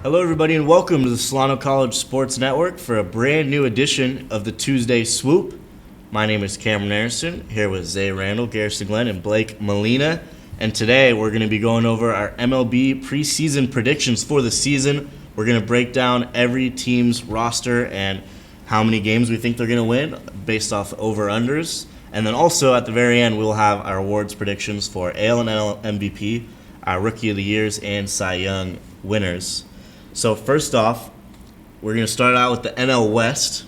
Hello, everybody, and welcome to the Solano College Sports Network for a brand new edition of the Tuesday Swoop. My name is Cameron Harrison, here with Zay Randall, Garrison Glenn, and Blake Molina. And today we're going to be going over our MLB preseason predictions for the season. We're going to break down every team's roster and how many games we think they're going to win based off over-unders. And then also at the very end, we'll have our awards predictions for AL and NL MVP, our Rookie of the Years, and Cy Young winners. So first off, we're going to start out with the NL West.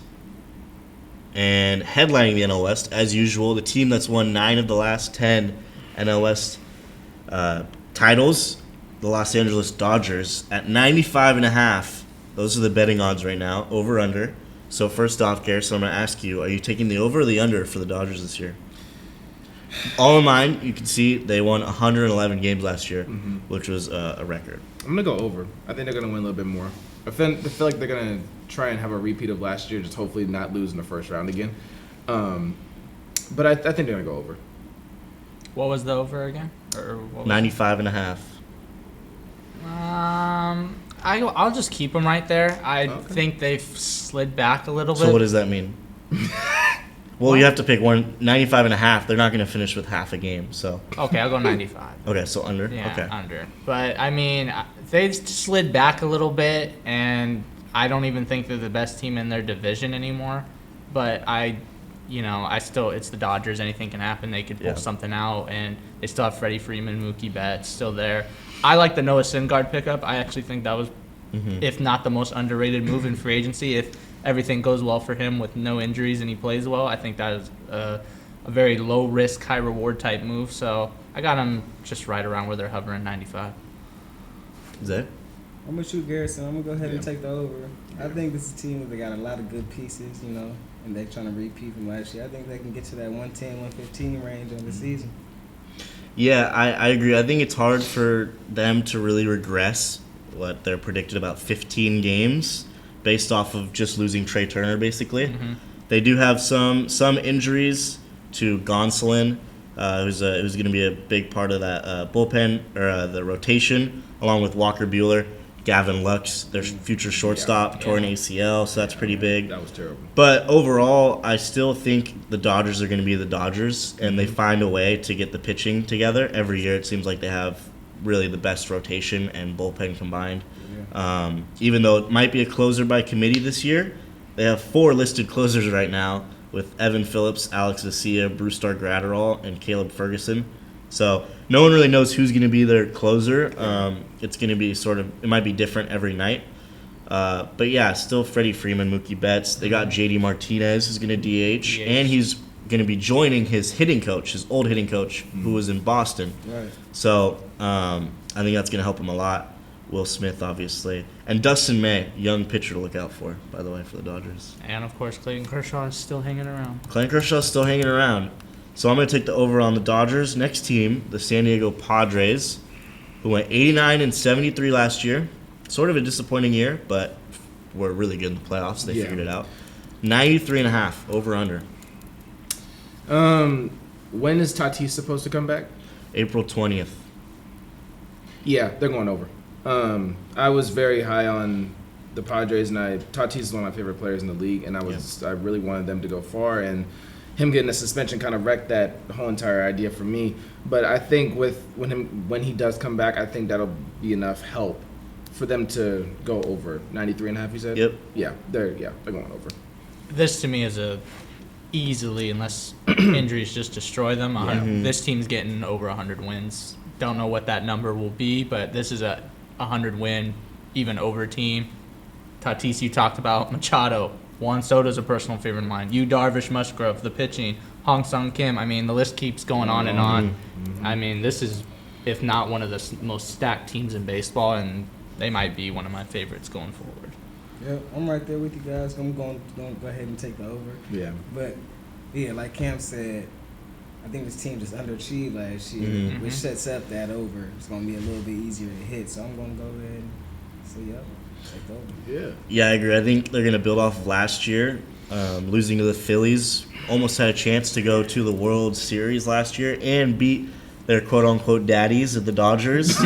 And headlining the NL West, as usual, the team that's won 9 of the last 10 NL West titles, the Los Angeles Dodgers, at 95.5. Those are the betting odds right now, over under. So first off, Garrison, I'm going to ask you, are you taking the over or the under for the Dodgers this year? All in mind, you can see they won 111 games last year, which was a record. I'm going to go over. I think they're going to win a little bit more. I feel like they're going to try and have a repeat of last year, just hopefully not lose in the first round again. But I think they're going to go over. What was the over again? 95.5. I'll just keep them right there. I think they've slid back a little bit. So what does that mean? Well, you have to pick one. 95.5. They're not going to finish with half a game. So Okay, I'll go 95. okay, so under. Yeah, okay. under. But I mean, they've slid back a little bit, and I don't even think they're the best team in their division anymore. But it's the Dodgers. Anything can happen. They could pull something out, and they still have Freddie Freeman, Mookie Betts still there. I like the Noah Syndergaard pickup. I actually think that was, if not the most underrated move in free agency. If everything goes well for him with no injuries and he plays well, I think that is a very low risk, high reward type move. So I got him just right around where they're hovering, 95. Is that? I'm going to shoot Garrison. I'm going to go ahead and take the over. I think this is a team where they got a lot of good pieces, and they're trying to repeat from last year. I think they can get to that 110, 115 range on the season. Yeah, I agree. I think it's hard for them to really regress what they're predicted about 15 games based off of just losing Trey Turner, basically. They do have some injuries to Gonsolin, who's going to be a big part of that bullpen or the rotation, along with Walker Buehler. Gavin Lux, their future shortstop, torn ACL, so that's pretty big. That was terrible. But overall, I still think the Dodgers are going to be the Dodgers, and they find a way to get the pitching together. Every year it seems like they have really the best rotation and bullpen combined. Even though it might be a closer by committee this year, they have 4 listed closers right now with Evan Phillips, Alex Vesia, Brusdar Graterol, and Caleb Ferguson. So no one really knows who's going to be their closer. It's going to be it might be different every night. But yeah, still Freddie Freeman, Mookie Betts. They got JD Martinez, who's going to DH, and he's going to be joining his old hitting coach, who was in Boston. Right. So I think that's going to him a lot. Will Smith, obviously. And Dustin May, young pitcher to look out for, by the way, for the Dodgers. And, of course, Clayton Kershaw is still hanging around. Clayton Kershaw's still hanging around. So I'm going to take the over on the Dodgers. Next team, the San Diego Padres, who went 89 and 73 last year. Sort of a disappointing year, but were really good in the playoffs. They figured it out. 93.5 over under. When is Tatis supposed to come back? April 20th. Yeah, they're going over. I was very high on the Padres, and Tatis is one of my favorite players in the league, and I really wanted them to go far, and him getting a suspension kind of wrecked that whole entire idea for me. But I think when he does come back, I think that'll be enough help for them to go over 93.5. You said? Yep. Yeah, they're going over. This to me is easily, unless injuries just destroy them. This team's getting over 100 wins. Don't know what that number will be, but this is a 100 win, even over team. Tatis, you talked about Machado. Juan Soto's a personal favorite of mine. Yu Darvish, Musgrove, the pitching, Hong Sung Kim. I mean, the list keeps going on and on. I mean, this is, if not one of the most stacked teams in baseball, and they might be one of my favorites going forward. Yeah, I'm right there with you guys. I'm going to go ahead and take the over. Yeah. But, yeah, like Cam said, I think this team just underachieved last year, which sets up that over. It's going to be a little bit easier to hit. So I'm going to go ahead and say, take the over. Yeah, I agree. I think they're going to build off of last year. Losing to the Phillies, almost had a chance to go to the World Series last year and beat They're quote-unquote daddies of the Dodgers. I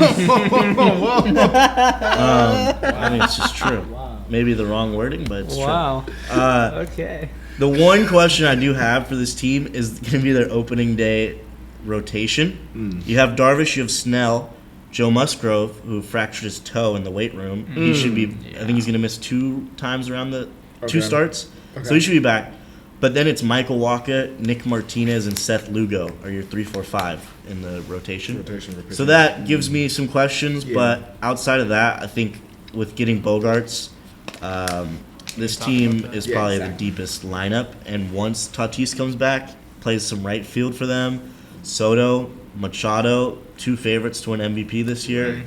mean, it's just true. Wow. Maybe the wrong wording, but it's Wow. true. Okay. The one question I do have for this team is going to be their opening day rotation. You have Darvish, you have Snell, Joe Musgrove, who fractured his toe in the weight room. He should be. I think he's going to miss 2 times around the 2 starts, so he should be back. But then it's Michael Wacha, Nick Martinez, and Seth Lugo are your 3, 4, 5 in the rotation. So that gives me some questions, but outside of that, I think with getting Bogarts, this team is probably the deepest lineup. And once Tatis comes back, plays some right field for them. Soto, Machado, 2 favorites to win MVP this year.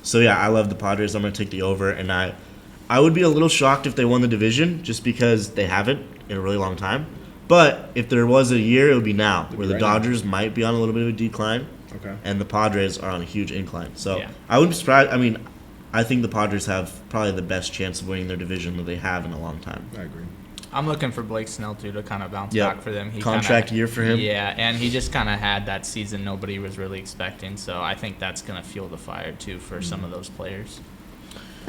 So yeah, I love the Padres. I'm going to take the over, and I would be a little shocked if they won the division just because they haven't in a really long time. But if there was a year, it would be now, where the Dodgers might be on a little bit of a decline, and the Padres are on a huge incline. So I wouldn't be surprised. I mean, I think the Padres have probably the best chance of winning their division that they have in a long time. I agree. I'm looking for Blake Snell, too, to kind of bounce back for them. Contract year for him. Yeah, and he just kind of had that season nobody was really expecting. So I think that's going to fuel the fire, too, for some of those players.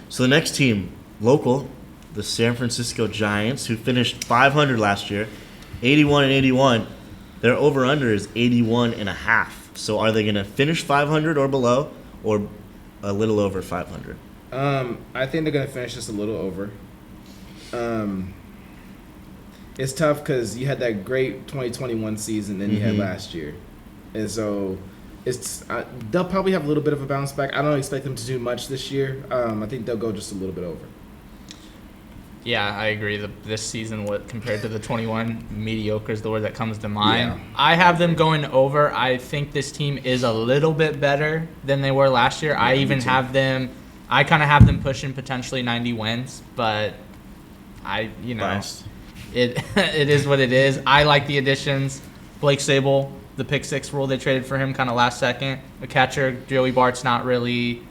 So the next team, local, the San Francisco Giants, who finished 500 last year, 81-81. Their over-under is 81.5. So are they going to finish 500 or below, or a little over 500? I think they're going to finish just a little over. It's tough because you had that great 2021 season, then you had last year. And so they'll probably have a little bit of a bounce back. I don't expect them to do much this year. I think they'll go just a little bit over. Yeah, I agree. This season, compared to the 21, mediocre is the word that comes to mind. Yeah. I have them going over. I think this team is a little bit better than they were last year. I kind of have them pushing potentially 90 wins, but Biased. it is what it is. I like the additions. Blake Sable, the pick 6 rule they traded for him kind of last second. The catcher, Joey Bart's not really.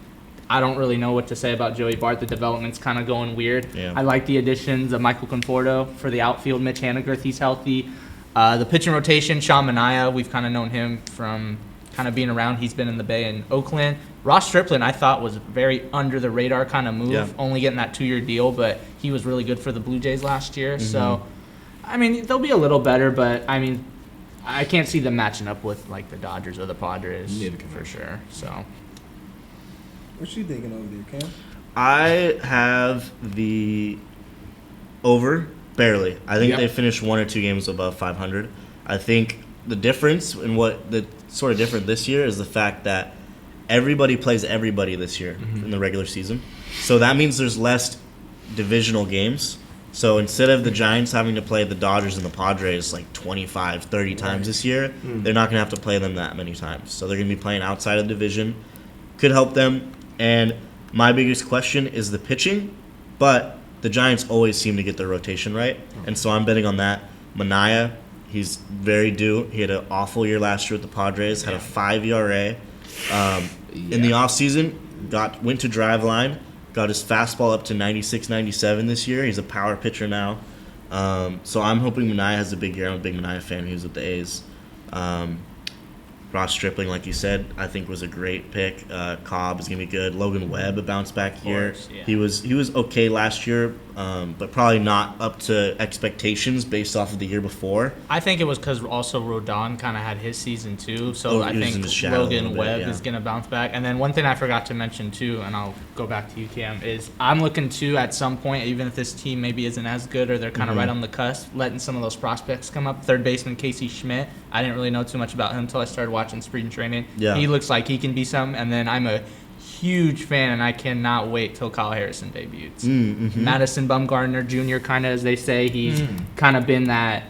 I don't really know what to say about Joey Bart. The development's kind of going weird. Yeah. I like the additions of Michael Conforto for the outfield. Mitch Haniger, he's healthy. The pitching rotation, Sean Manaea, we've kind of known him from kind of being around. He's been in the Bay and Oakland. Ross Stripling, I thought, was very under-the-radar kind of move, only getting that 2-year deal, but he was really good for the Blue Jays last year. So, I mean, they'll be a little better, but, I mean, I can't see them matching up with, like, the Dodgers or the Padres for sure. So. What you thinking over there, Cam? I have the over, barely. I think they finished 1 or 2 games above 500. I think the difference in the sort of different this year is the fact that everybody plays everybody this year in the regular season. So that means there's less divisional games. So instead of the Giants having to play the Dodgers and the Padres like 25, 30 times this year, they're not going to have to play them that many times. So they're going to be playing outside of the division. Could help them. And my biggest question is the pitching, but the Giants always seem to get their rotation right, and so I'm betting on that. Manaea, he's very due. He had an awful year last year with the Padres, had a 5 ERA. In the offseason, went to Driveline, got his fastball up to 96, 97 this year. He's a power pitcher now. So I'm hoping Manaea has a big year. I'm a big Manaea fan. He was with the A's. Ross Stripling, like you said, I think was a great pick. Cobb is gonna be good. Logan Webb, a bounce back year. He was okay last year, but probably not up to expectations based off of the year before. I think it was because also Rodon kind of had his season too, so I think Logan Webb is gonna bounce back. And then one thing I forgot to mention too, and I'll go back to you, Cam, is I'm looking to at some point, even if this team maybe isn't as good or they're kind of right on the cusp, letting some of those prospects come up. Third baseman Casey Schmidt. I didn't really know too much about him until I started watching spring training. Yeah. He looks like he can be some, and then I'm a huge fan, and I cannot wait till Kyle Harrison debuts. Madison Bumgarner Jr., kind of as they say, he's kind of been that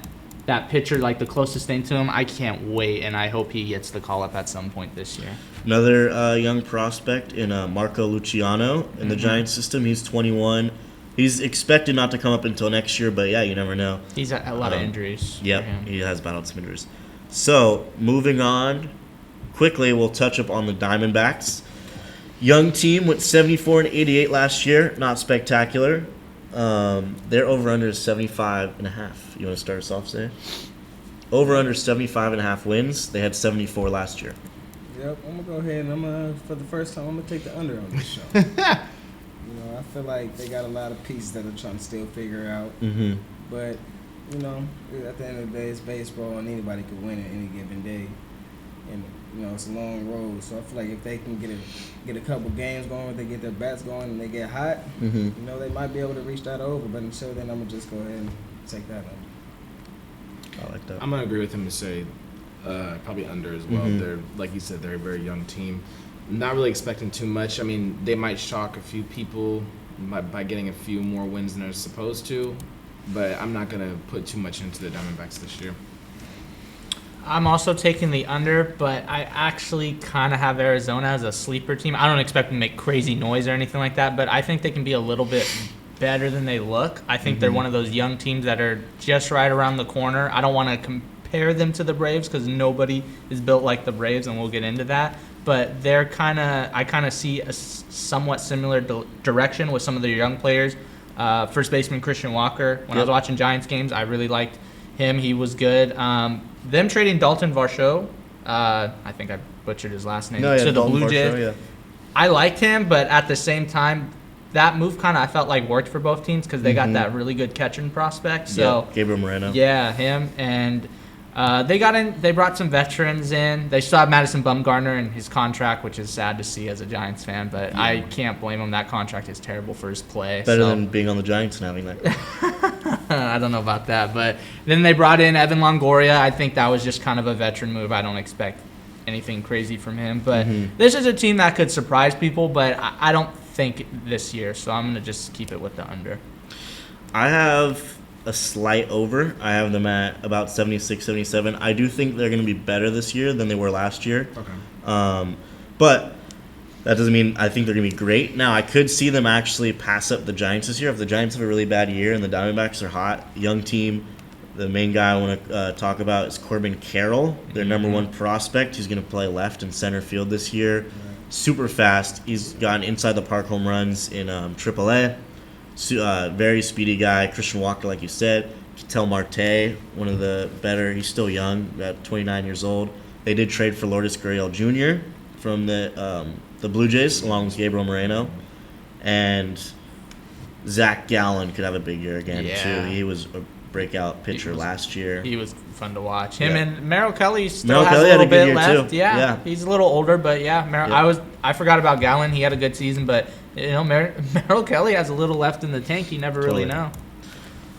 pitcher, like the closest thing to him. I can't wait, and I hope he gets the call up at some point this year. Another young prospect in Marco Luciano in the Giants system. He's 21. He's expected not to come up until next year, but yeah, you never know. He's had a lot of injuries. Yep, he has battled some injuries. So, moving on, quickly, we'll touch up on the Diamondbacks. Young team went 74-88 last year. Not spectacular. Their over-under is 75.5. You want to start us off, Zay? Over under 75.5 wins. They had 74 last year. Yep, I'm gonna go ahead and for the first time, I'm gonna take the under on this show. I feel like they got a lot of pieces that they're trying to still figure out. Mm-hmm. But at the end of the day, it's baseball, and anybody could win it any given day. And it's a long road, so I feel like if they can get a couple games going, they get their bats going, and they get hot, they might be able to reach that over. But until then, I'm gonna just go ahead and take that under. I like that. I'm gonna agree with him to say probably under as well. They're, like you said, they're a very young team. Not really expecting too much. I mean, they might shock a few people by getting a few more wins than they're supposed to, but I'm not gonna put too much into the Diamondbacks this year. I'm also taking the under, but I actually kind of have Arizona as a sleeper team. I don't expect them to make crazy noise or anything like that, but I think they can be a little bit better than they look. I think they're one of those young teams that are just right around the corner. I don't want to compare them to the Braves because nobody is built like the Braves, and we'll get into that. But I kind of see a somewhat similar direction with some of their young players. First baseman Christian Walker. When I was watching Giants games, I really liked him. He was good. Them trading Dalton Varsho, I think I butchered his last name, to the Dalton Blue Jays. Varsho, yeah. I liked him, but at the same time, that move kind of I felt like worked for both teams because they got that really good catching prospect. So Gabriel Moreno. Yeah, him. And they brought some veterans in. They still have Madison Bumgarner in his contract, which is sad to see as a Giants fan, but I can't blame him. That contract is terrible for his play. Better than being on the Giants and having that. I don't know about that. But then they brought in Evan Longoria. I think that was just kind of a veteran move. I don't expect anything crazy from him. But this is a team that could surprise people, but I don't think this year. So I'm going to just keep it with the under. I have a slight over. I have them at about 76, 77. I do think they're going to be better this year than they were last year. Okay. But that doesn't mean I think they're going to be great. Now, I could see them actually pass up the Giants this year. If the Giants have a really bad year and the Diamondbacks are hot, young team, the main guy I want to talk about is Corbin Carroll, their number one prospect. He's going to play left and center field this year. Super fast. He's gotten inside the park home runs in AAA. Very speedy guy. Christian Walker, like you said. Ketel Marte, one of the better. He's still young, about 29 years old. They did trade for Lourdes Gurriel Jr. from the Blue Jays, along with Gabriel Moreno. And Zach Gallen could have a big year again, too. He was a breakout pitcher last year. He was fun to watch. Him and Merrill Kelly still has Kelly a little had a good bit year left. too. Yeah, he's a little older, but I forgot about Gallen. He had a good season, but Merrill Kelly has a little left in the tank. You never really know.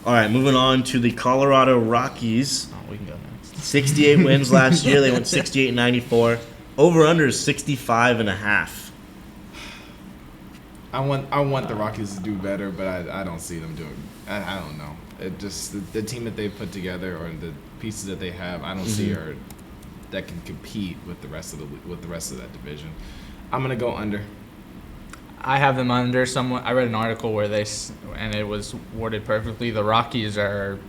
All right, moving on to the Colorado Rockies. Oh, we can go next. 68 wins last year. They went 68-94. Over/under is 65.5. I want the Rockies to do better, but I don't see them doing. I don't know. It just the team that they've put together or the pieces that they have, I don't see that can compete with the rest of that division. I'm gonna go under. I have them under. I read an article where and it was worded perfectly. The Rockies are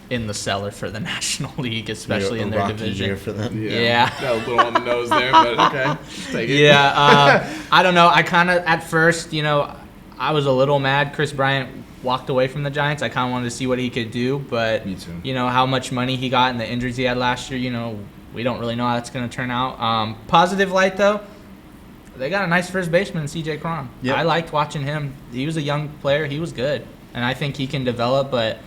in the cellar for the National League, especially in their division. Year for them. Yeah. That was a little on the nose there, but okay. Take it. Yeah. I don't know. I kind of at first, I was a little mad. Chris Bryant walked away from the Giants. I kind of wanted to see what he could do, but Me too. How much money he got and the injuries he had last year, we don't really know how that's going to turn out. Positive light though, they got a nice first baseman, CJ Cron. Yep. I liked watching him. He was a young player. He was good, and I think he can develop. But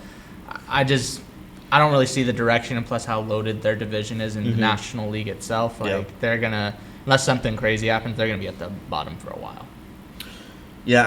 I don't really see the direction, and plus how loaded their division is in the National League itself. They're gonna, unless something crazy happens, they're gonna be at the bottom for a while. Yeah,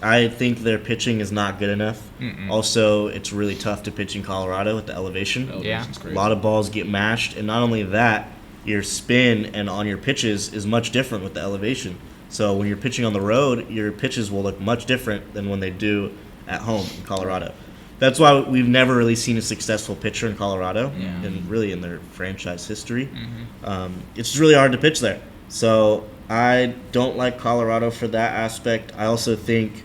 I think their pitching is not good enough. Also, it's really tough to pitch in Colorado with the elevation. Elevation's A crazy. lot of balls get mashed, and not only that, your spin and on your pitches is much different with the elevation. So when you're pitching on the road, your pitches will look much different than when they do at home in Colorado. That's why we've never really seen a successful pitcher in Colorado, and really in their franchise history. It's just really hard to pitch there. So I don't like Colorado for that aspect. I also think,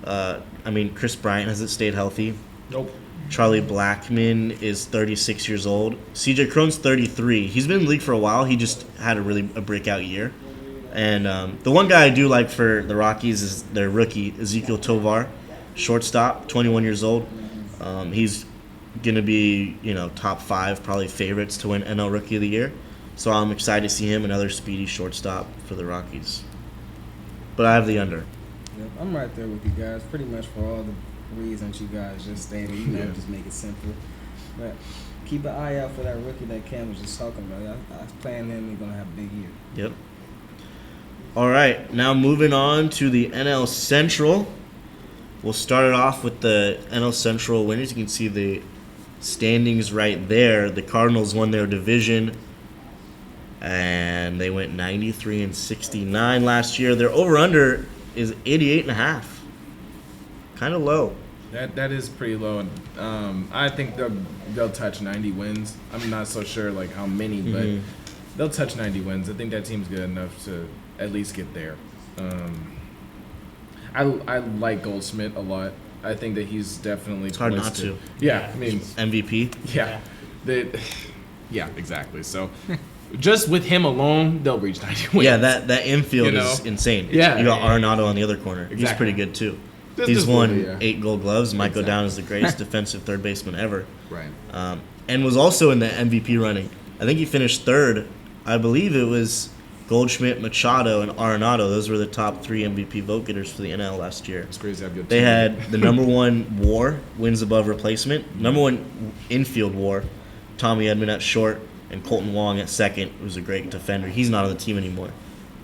Chris Bryant hasn't stayed healthy. Nope. Charlie Blackmon is 36 years old. CJ Cron's 33. He's been in the league for a while. He just had a breakout year. And the one guy I do like for the Rockies is their rookie, Ezekiel Tovar, shortstop, 21 years old. He's going to be, top 5 probably favorites to win NL Rookie of the Year. So I'm excited to see him, another speedy shortstop for the Rockies. But I have the under. Yep, I'm right there with you guys, pretty much for all the reasons you guys just stated. Just make it simple. But keep an eye out for that rookie that Cam was just talking about. I was playing him. He's going to have a big year. Yep. All right, now moving on to the NL Central. We'll start it off with the NL Central winners. You can see the standings right there. The Cardinals won their division, and they went 93-69 last year. Their over/under is 88.5. Kind of low. That is pretty low. I think they'll touch 90 wins. I'm not so sure like how many, but they'll touch 90 wins. I think that team's good enough to at least get there. I like Goldschmidt a lot. I think that he's definitely. It's hard not to. Yeah, I mean MVP. Yeah, yeah, exactly. So. Just with him alone, they'll reach 90 wins. Yeah, that infield is insane. Yeah. You got Arenado on the other corner. Exactly. He's pretty good, too. He's won 8 Gold Gloves. Might go down as the greatest defensive third baseman ever. Right. And was also in the MVP running. I think he finished third. I believe it was Goldschmidt, Machado, and Arenado. Those were the top 3 MVP vote getters for the NL last year. It's crazy how good they had the number 1 WAR, wins above replacement. Number 1 infield WAR, Tommy Edman at short, and Colton Wong at second, who's a great defender. He's not on the team anymore.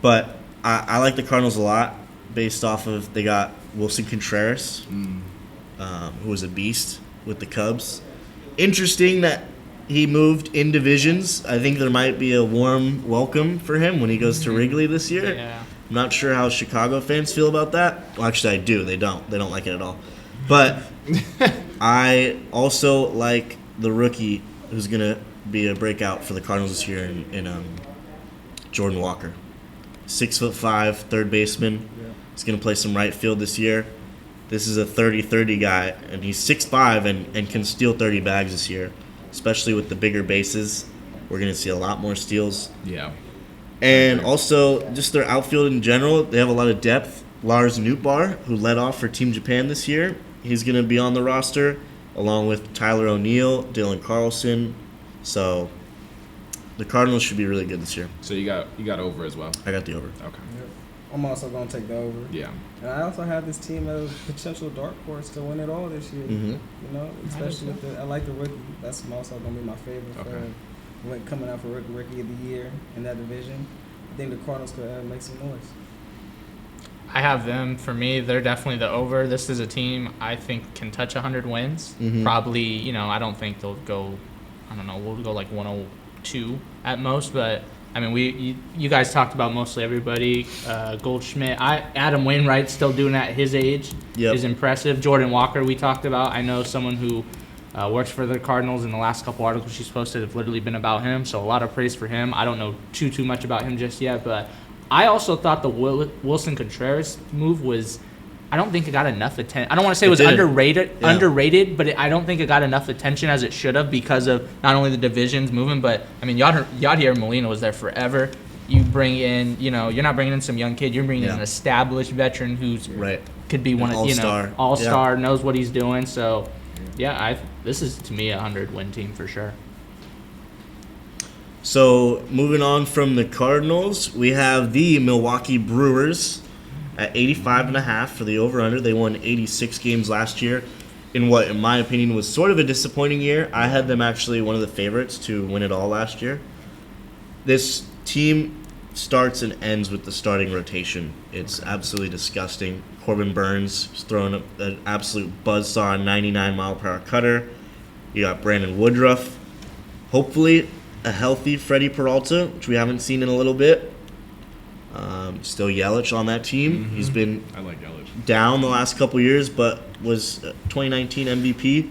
But I like the Cardinals a lot based off of they got Wilson Contreras, who was a beast with the Cubs. Interesting that he moved in divisions. I think there might be a warm welcome for him when he goes to Wrigley this year. Yeah. I'm not sure how Chicago fans feel about that. Well, actually, I do. They don't. They don't like it at all. But I also like the rookie who's going to be a breakout for the Cardinals this year in Jordan Walker. 6'5", third baseman. He's going to play some right field this year. This is a 30-30 guy, and he's 6'5" and can steal 30 bags this year, especially with the bigger bases. We're going to see a lot more steals. Yeah. And also, just their outfield in general, they have a lot of depth. Lars Nootbaar, who led off for Team Japan this year, he's going to be on the roster, along with Tyler O'Neill, Dylan Carlson. So the Cardinals should be really good this year. So you got over as well. I got the over. Okay. Yep. I'm also going to take the over. Yeah. And I also have this team as potential dark horse to win it all this year. Especially with I like the rookie. That's also going to be my favorite for coming out for rookie of the year in that division. I think the Cardinals could make some noise. I have them. For me, they're definitely the over. This is a team I think can touch 100 wins. Probably, I don't think they'll go. I don't know. We'll go like 102 at most, but I mean, you guys talked about mostly everybody. Goldschmidt, Adam Wainwright still doing that at his age is impressive. Jordan Walker, we talked about. I know someone who works for the Cardinals, and the last couple articles she's posted have literally been about him. So a lot of praise for him. I don't know too much about him just yet, but I also thought the Wilson Contreras move was. I don't think it got enough attention. I don't want to say it was underrated, but I don't think it got enough attention as it should have because of not only the divisions moving, but I mean, Yadier Molina was there forever. You bring in, you're not bringing in some young kid. You're bringing in an established veteran who's could be one of all-star, knows what he's doing. So, this is to me a 100-win team for sure. So moving on from the Cardinals, we have the Milwaukee Brewers. At 85.5 for the over-under. They won 86 games last year in what, in my opinion, was sort of a disappointing year. I had them actually one of the favorites to win it all last year. This team starts and ends with the starting rotation. It's absolutely disgusting. Corbin Burns is throwing an absolute buzzsaw 99-mile-per-hour cutter. You got Brandon Woodruff. Hopefully a healthy Freddie Peralta, which we haven't seen in a little bit. Still Yelich on that team. He's been down the last couple years, but was 2019 MVP.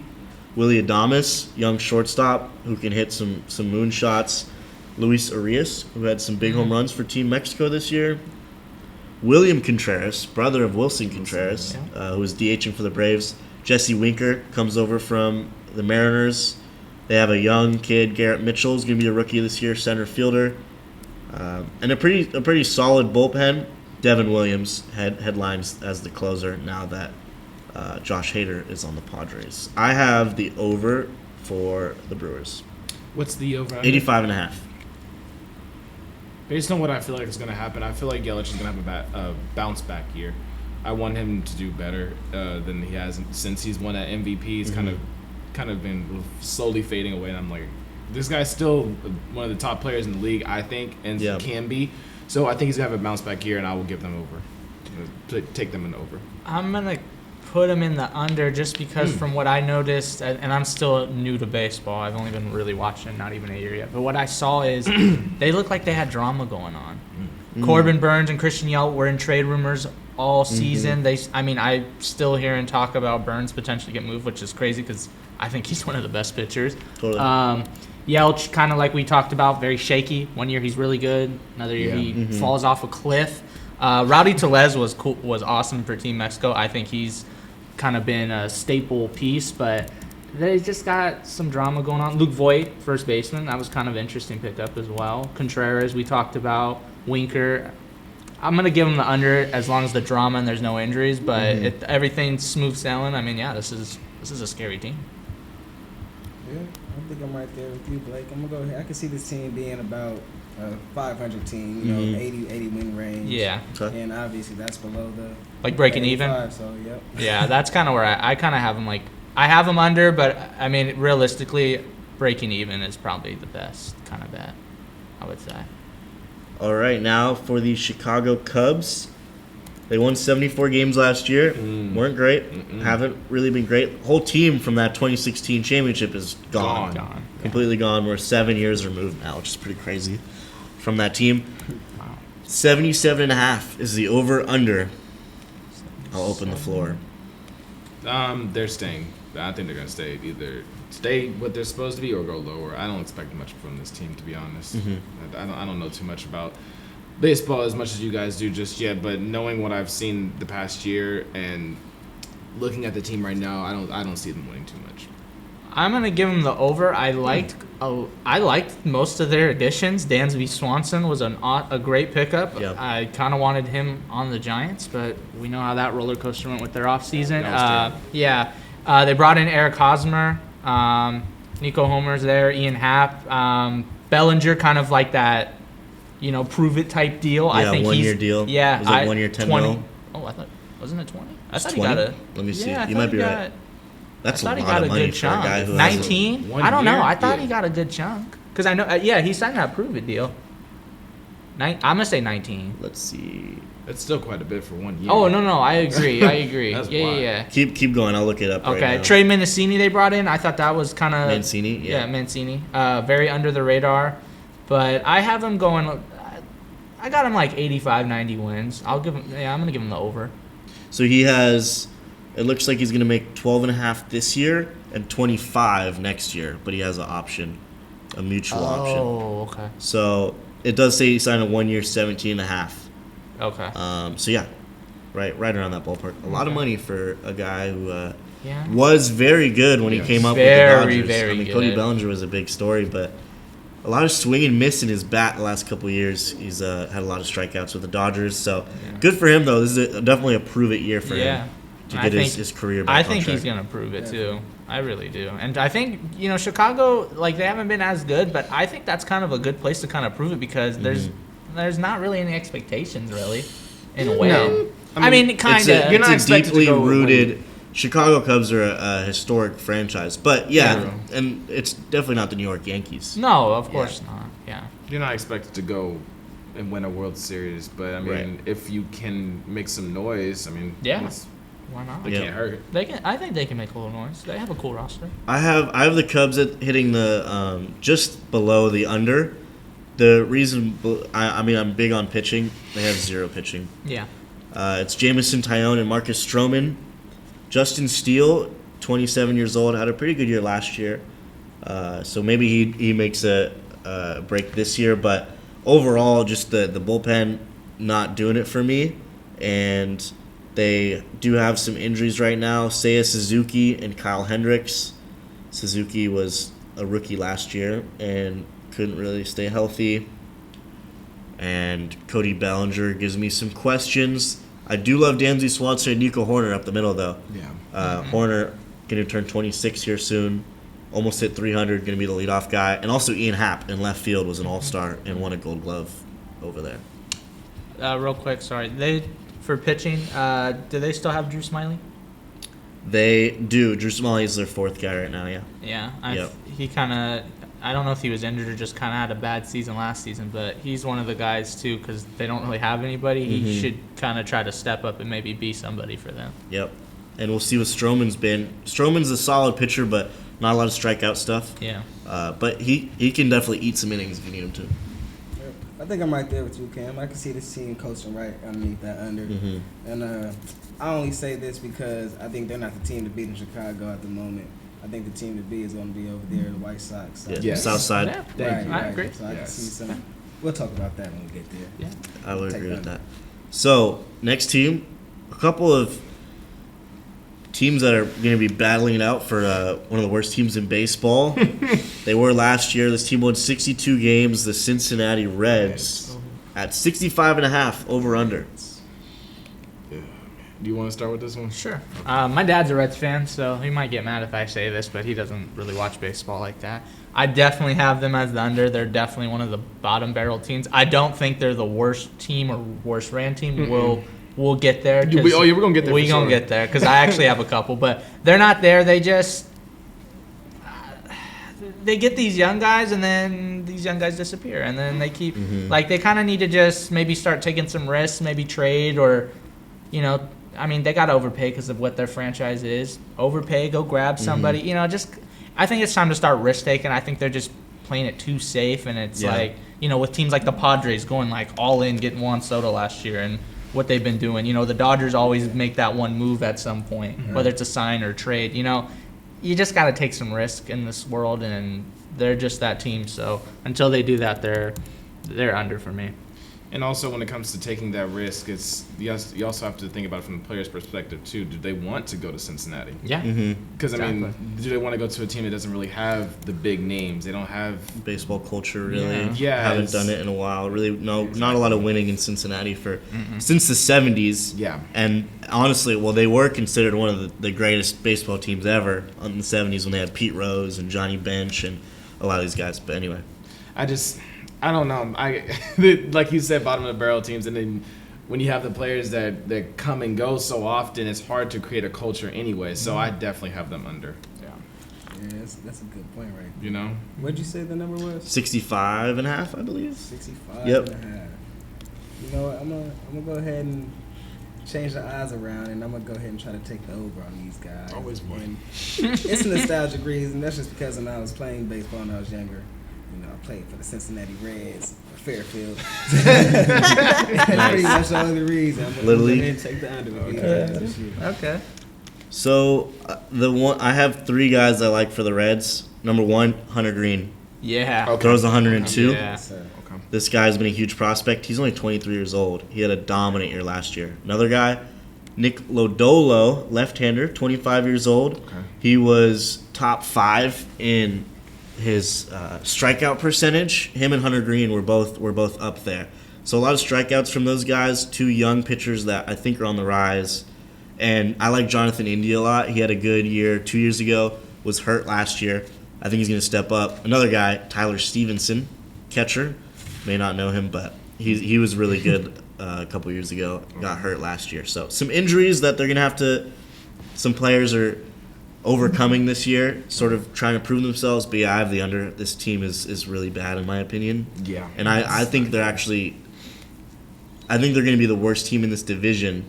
Willie Adames, young shortstop who can hit some moonshots. Luis Arias, who had some big home runs for Team Mexico this year. William Contreras, brother of Wilson Contreras, who was DHing for the Braves. Jesse Winker comes over from the Mariners. They have a young kid, Garrett Mitchell, is going to be a rookie this year, center fielder. And a pretty solid bullpen. Devin Williams headlines as the closer now that Josh Hader is on the Padres. I have the over for the Brewers. What's the over? 85.5. Based on what I feel like is going to happen, I feel like Yelich is going to have a bounce back year. I want him to do better than he has since he's won that MVP. He's kind of been slowly fading away, and I'm like, this guy's still one of the top players in the league, I think, and can be. So I think he's going to have a bounce back year, and I will give them over. Take them in over. I'm going to put him in the under just because from what I noticed, and I'm still new to baseball. I've only been really watching not even a year yet. But what I saw is they looked like they had drama going on. Corbin Burns and Christian Yelich were in trade rumors all season. I still hear and talk about Burns potentially get moved, which is crazy because I think he's one of the best pitchers. Totally. Yelich, kind of like we talked about, very shaky. One year he's really good. Another year he falls off a cliff. Rowdy Tellez was awesome for Team Mexico. I think he's kind of been a staple piece, but they just got some drama going on. Luke Voigt, first baseman, that was kind of interesting pickup as well. Contreras, we talked about. Winker, I'm going to give him the under as long as the drama and there's no injuries, but if everything's smooth sailing, this is a scary team. Yeah, I think I'm right there with you, Blake. I'm going to go ahead. I can see this team being about a 500 team, 80 win range. Yeah. Okay. And obviously that's below the like breaking even. So yep. Yeah, that's kind of where I kind of have them I have them under, but realistically, breaking even is probably the best kind of bet, I would say. All right, now for the Chicago Cubs. They won 74 games last year. Weren't great. Haven't really been great. Whole team from that 2016 championship is gone. Completely gone. We're 7 years removed now, which is pretty crazy from that team. Wow. 77.5 is the over-under. I'll open the floor. They're staying. I think they're going to stay what they're supposed to be or go lower. I don't expect much from this team, to be honest. I don't know too much about baseball as much as you guys do just yet, but knowing what I've seen the past year and looking at the team right now, I don't see them winning too much. I'm gonna give them the over. I liked most of their additions. Dansby Swanson was a great pickup. Yep. I kind of wanted him on the Giants, but we know how that roller coaster went with their offseason. They brought in Eric Hosmer, Nico Homer's there, Ian Happ, Bellinger, kind of like that, prove it type deal. Yeah, I think 1 year deal. Yeah, was it 1 year, 10 mil? Oh, I thought wasn't it 20? I It's thought 20? he got a. Let me see. Yeah, You might be right. That's a I thought he lot got of a money good for a chunk. guy who has 19? One I don't know. year? I thought Yeah. he got a good chunk. Because I know, he signed that prove it deal. I'm going to say 19. Let's see. That's still quite a bit for 1 year. Oh, no, I agree. That's yeah, wild. yeah. Keep going. I'll look it up right Okay, now. Trey Mancini they brought in. I thought that was kind of... Mancini? Yeah. Mancini. Very under the radar. But I have him going... I got him like 85, 90 wins. I'm going to give him the over. So he has... It looks like he's going to make 12.5 this year and 25 next year, but he has an option, a mutual option. Oh, okay. So it does say he signed a 1 year, 17.5. Okay. So yeah, right around that ballpark. A lot of money for a guy who was very good when he came up with the Dodgers. Very Cody good. Bellinger was a big story, but a lot of swing and miss in his bat the last couple of years. He's had a lot of strikeouts with the Dodgers. So good for him, though. This is definitely a prove it year for him to get his career back I on think track. he's going to prove it, too. I really do. And I think, Chicago, they haven't been as good, but I think that's kind of a good place to kind of prove it because there's not really any expectations, really, in a way. No. I mean kind of. You're not It's a expected to deeply go with rooted. Chicago Cubs are a historic franchise, but and it's definitely not the New York Yankees. No, of course not. Yeah. You're not expected to go and win a World Series, but if you can make some noise, Why not? they can't hurt. I think they can make a little noise. They have a cool roster. I have the Cubs hitting the just below the under. The reason I'm big on pitching. They have zero pitching. Yeah. It's Jamison Tyone and Marcus Stroman. Justin Steele, 27 years old, had a pretty good year last year. So maybe he makes a break this year. But overall, just the bullpen not doing it for me. And they do have some injuries right now. Seiya Suzuki and Kyle Hendricks. Suzuki was a rookie last year and couldn't really stay healthy. And Cody Bellinger gives me some questions. I do love Dansby Swanson and Nico Horner up the middle, though. Yeah. Horner going to turn 26 here soon. almost hit 300, going to be the leadoff guy. And also Ian Happ in left field was an all-star and won a Gold Glove over there. Real quick, sorry. For pitching, do they still have Drew Smiley? They do. Drew Smiley is their fourth guy right now, yeah. Yeah. Yep. He kind of, I don't know if he was injured or just kind of had a bad season last season, but he's one of the guys, too, because they don't really have anybody. He should kind of try to step up and maybe be somebody for them. Yep. And we'll see what Stroman's been. Stroman's a solid pitcher, but not a lot of strikeout stuff. Yeah. But he can definitely eat some innings if you need him to. I think I'm right there with you, Cam. I can see this team coaching right underneath that under. And I only say this because I think they're not the team to beat in Chicago at the moment. I think the team to beat is going to be over there, the White Sox. So. Yeah, South Side. Yeah, Right. I agree. So I can see some. We'll talk about that when we get there. Yeah. I would Take agree with under. that. So, next team, a couple of teams that are going to be battling it out for one of the worst teams in baseball. They were last year. This team won 62 games. The Cincinnati Reds at 65.5 over-under. Do you want to start with this one? Sure. My dad's a Reds fan, so he might get mad if I say this, but he doesn't really watch baseball like that. I definitely have them as the under. They're definitely one of the bottom barrel teams. I don't think they're the worst team or worst ran team. We'll get there. We're going to get there. We're going to get there because I actually have a couple, but they're not there. They just they get these young guys, and then these young guys disappear, and then they keep like they kind of need to just maybe start taking some risks, maybe trade or, I mean, they got to overpay because of what their franchise is. Overpay, go grab somebody. I think it's time to start risk taking. I think they're just playing it too safe, and it's like, with teams like the Padres going like all in, getting Juan Soto last year, and what they've been doing. The Dodgers always make that one move at some point, whether it's a sign or trade. You just got to take some risk in this world, and they're just that team. So until they do that, they're under for me. And also, when it comes to taking that risk, you also have to think about it from the player's perspective too. Do they want to go to Cincinnati? Yeah. Because Exactly. do they want to go to a team that doesn't really have the big names? They don't have Baseball culture, really. Yeah, Haven't it's- done it in a while. Really, not a lot of winning in Cincinnati since the 70s. Yeah. And honestly, they were considered one of the greatest baseball teams ever in the 70s when they had Pete Rose and Johnny Bench and a lot of these guys. But anyway. I don't know. Like you said, bottom of the barrel teams, and then when you have the players that come and go so often, it's hard to create a culture anyway. So I definitely have them under. Yeah, that's a good point, right? What'd you say the number was? 65.5, I believe. 65 Yep. and a half. You know what? I'm gonna go ahead and change the odds around, and I'm gonna go ahead and try to take the over on these guys. Always one. And it's a nostalgic reason. That's just because when I was playing baseball when I was younger, I played for the Cincinnati Reds, Fairfield. That's pretty much the only reason. I'm gonna go Literally. ahead and take the under with these guys this year. Okay. So I have three guys I like for the Reds. Number 1, Hunter Green. Yeah. Okay. Throws 102. Yeah. So, This guy's been a huge prospect. He's only 23 years old. He had a dominant year last year. Another guy, Nick Lodolo, left-hander, 25 years old. Okay. He was top 5 in his strikeout percentage. Him and Hunter Green were both up there. So a lot of strikeouts from those guys. Two young pitchers that I think are on the rise. And I like Jonathan India a lot. He had a good year 2 years ago. Was hurt last year. I think he's going to step up. Another guy, Tyler Stevenson, catcher. May not know him, but he was really good a couple years ago. Got hurt last year. So some injuries that they're going to have to – some players are overcoming this year, sort of trying to prove themselves. But, yeah, I have the under. This team is really bad in my opinion. Yeah. And I think they're actually – I think they're going to be the worst team in this division,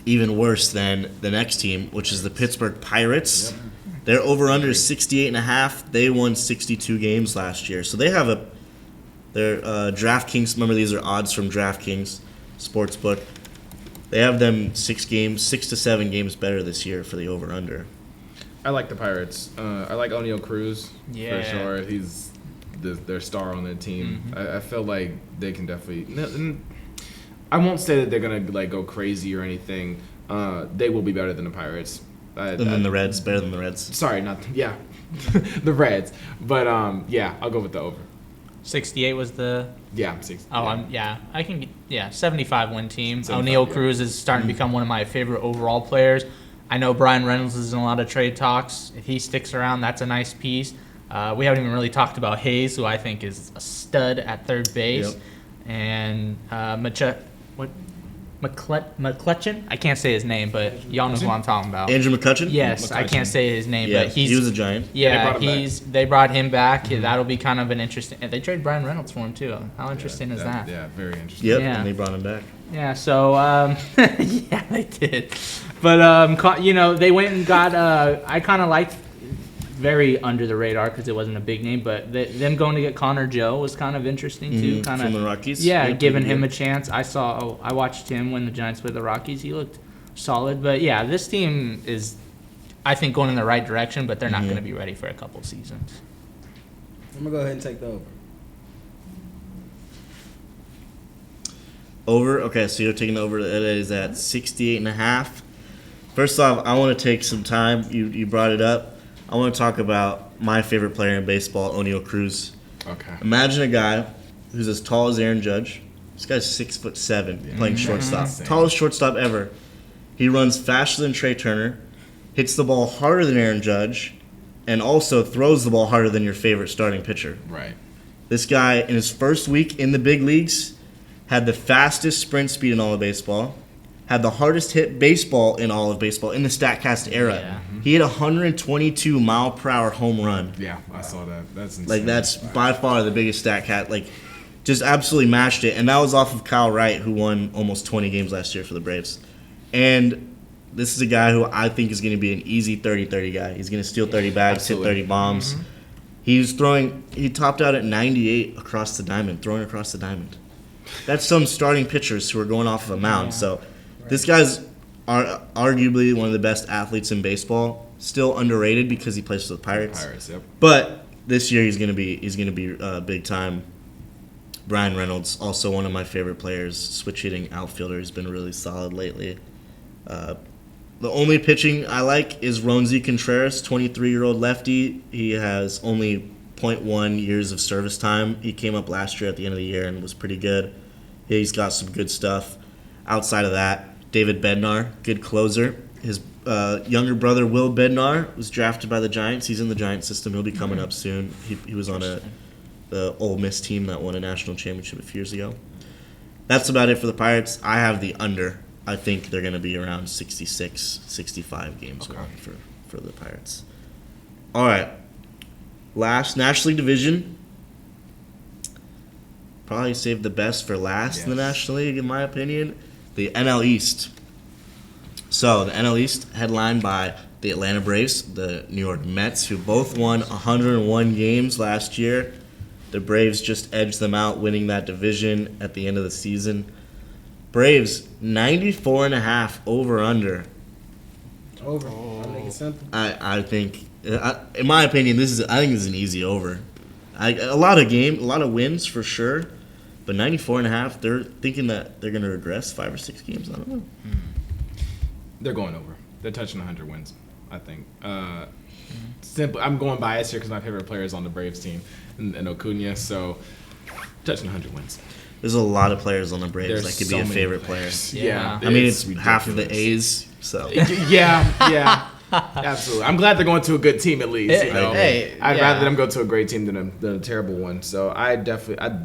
even worse than the next team, which is the Pittsburgh Pirates. Yep. Their over-under is 68.5. They won 62 games last year. So they have their DraftKings, remember these are odds from DraftKings Sportsbook. They have them 6 to 7 games better this year for the over-under. I like the Pirates. I like O'Neal Cruz Yeah. for sure. He's their star on their team. I feel like they can definitely. I won't say that they're gonna go crazy or anything. They will be better than the Pirates. Than the Reds, better than the Reds. Sorry, the Reds. But I'll go with the over. 68 was the. Yeah, 60. Oh, I can. 75 win team. 75, O'Neal yeah. Cruz is starting to become one of my favorite overall players. I know Brian Reynolds is in a lot of trade talks. If he sticks around, that's a nice piece. We haven't even really talked about Hayes, who I think is a stud at third base. Yep. And McClutchin? I can't say his name, but y'all know who I'm talking about. Andrew McCutchen? Yes, I can't say his name, Yeah, but he was a Giant. Yeah, they brought him back. Yeah, that'll be kind of an interesting. And they traded Brian Reynolds for him too. How interesting is that? Yeah, very interesting. Yep, Yeah. and they brought him back. Yeah, so yeah, they did. But they went and got. I kind of liked very under the radar because it wasn't a big name, but them going to get Connor Joe was kind of interesting too. Kind From of the Rockies? Yeah, Yeah, giving pretty him good. a chance. I watched him when the Giants played the Rockies. He looked solid, but yeah, this team is, I think, going in the right direction, but they're not going to be ready for a couple seasons. I'm gonna go ahead and take the over. Over? Okay, so you're taking the over. It is at 68.5. First off, I want to take some time. You brought it up. I want to talk about my favorite player in baseball, O'Neal Cruz. Okay. Imagine a guy who's as tall as Aaron Judge. This guy's 6'7", playing shortstop. Insane. Tallest shortstop ever. He runs faster than Trey Turner, hits the ball harder than Aaron Judge, and also throws the ball harder than your favorite starting pitcher. Right. This guy, in his first week in the big leagues, had the fastest sprint speed in all of baseball, had the hardest hit baseball in all of baseball in the StatCast era. Yeah. He had a 122 mile per hour home run. Yeah, I saw that. That's insane. Like, that's by far the biggest StatCast. Like, just absolutely mashed it. And that was off of Kyle Wright, who won almost 20 games last year for the Braves. And this is a guy who I think is going to be an easy 30-30 guy. He's going to steal 30 bags, Absolutely. hit 30 bombs. He topped out at 98 across the diamond, throwing across the diamond. That's some starting pitchers who are going off of a mound. So this guy's arguably one of the best athletes in baseball. Still underrated because he plays for the Pirates. Pirates, yep. But this year he's gonna be big time. Brian Reynolds, also one of my favorite players, switch hitting outfielder, has been really solid lately. The only pitching I like is Ronzi Contreras, 23-year-old lefty. He has only 0.1 years of service time. He came up last year at the end of the year and was pretty good. He's got some good stuff. Outside of that, David Bednar, good closer. His younger brother, Will Bednar, was drafted by the Giants. He's in the Giants system. He'll be coming up soon. He was on the Ole Miss team that won a national championship a few years ago. That's about it for the Pirates. I have the under. I think they're going to be around 66, 65 games won for the Pirates. All right. Last, National League Division. Probably saved the best for last in the National League, in my opinion. The NL East. So, the NL East, headlined by the Atlanta Braves, the New York Mets, who both won 101 games last year. The Braves just edged them out, winning that division at the end of the season. Braves, 94.5 over-under. Over. I'll make it simple. I think, in my opinion, I think this is an easy over. A lot of wins for sure, but 94.5. They're thinking that they're going to regress 5 or 6 games. I don't know. They're going over. They're touching 100 wins, I think. Simple. I'm going biased here because my favorite player is on the Braves team, and Acuna. So touching 100 wins. There's a lot of players on the Braves There's that could so be a many favorite players. player. Yeah. I mean, it's ridiculous. half of the A's, so. Yeah, absolutely. I'm glad they're going to a good team at least. You know? Hey, I'd yeah. rather them go to a great team than a terrible one. So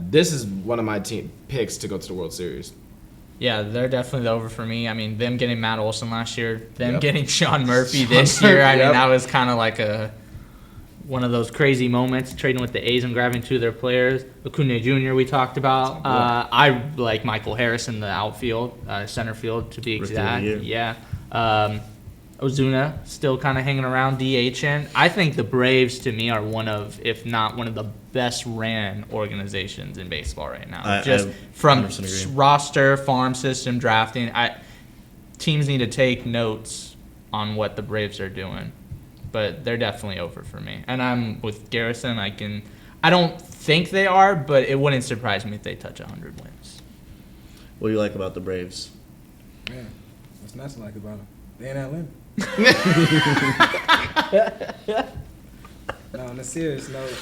this is one of my team picks to go to the World Series. Yeah, they're definitely the over for me. I mean, them getting Matt Olson last year, them Yep. getting Sean Murphy this year. I mean, Yep. that was kind of like one of those crazy moments, trading with the A's and grabbing 2 of their players. Acuna Jr. we talked about. I like Michael Harris in the outfield, center field to be Rookie of the exact. year. Yeah. Ozuna still kind of hanging around DHing. I think the Braves, to me, are one of, if not one of the best ran organizations in baseball right now. I From 100% agree. roster, farm system, drafting. Teams need to take notes on what the Braves are doing. But they're definitely over for me. And I'm with Garrison. I don't think they are, but it wouldn't surprise me if they touch 100 wins. What do you like about the Braves? Man, what's not to like about them? They in Atlanta. No, on a serious note,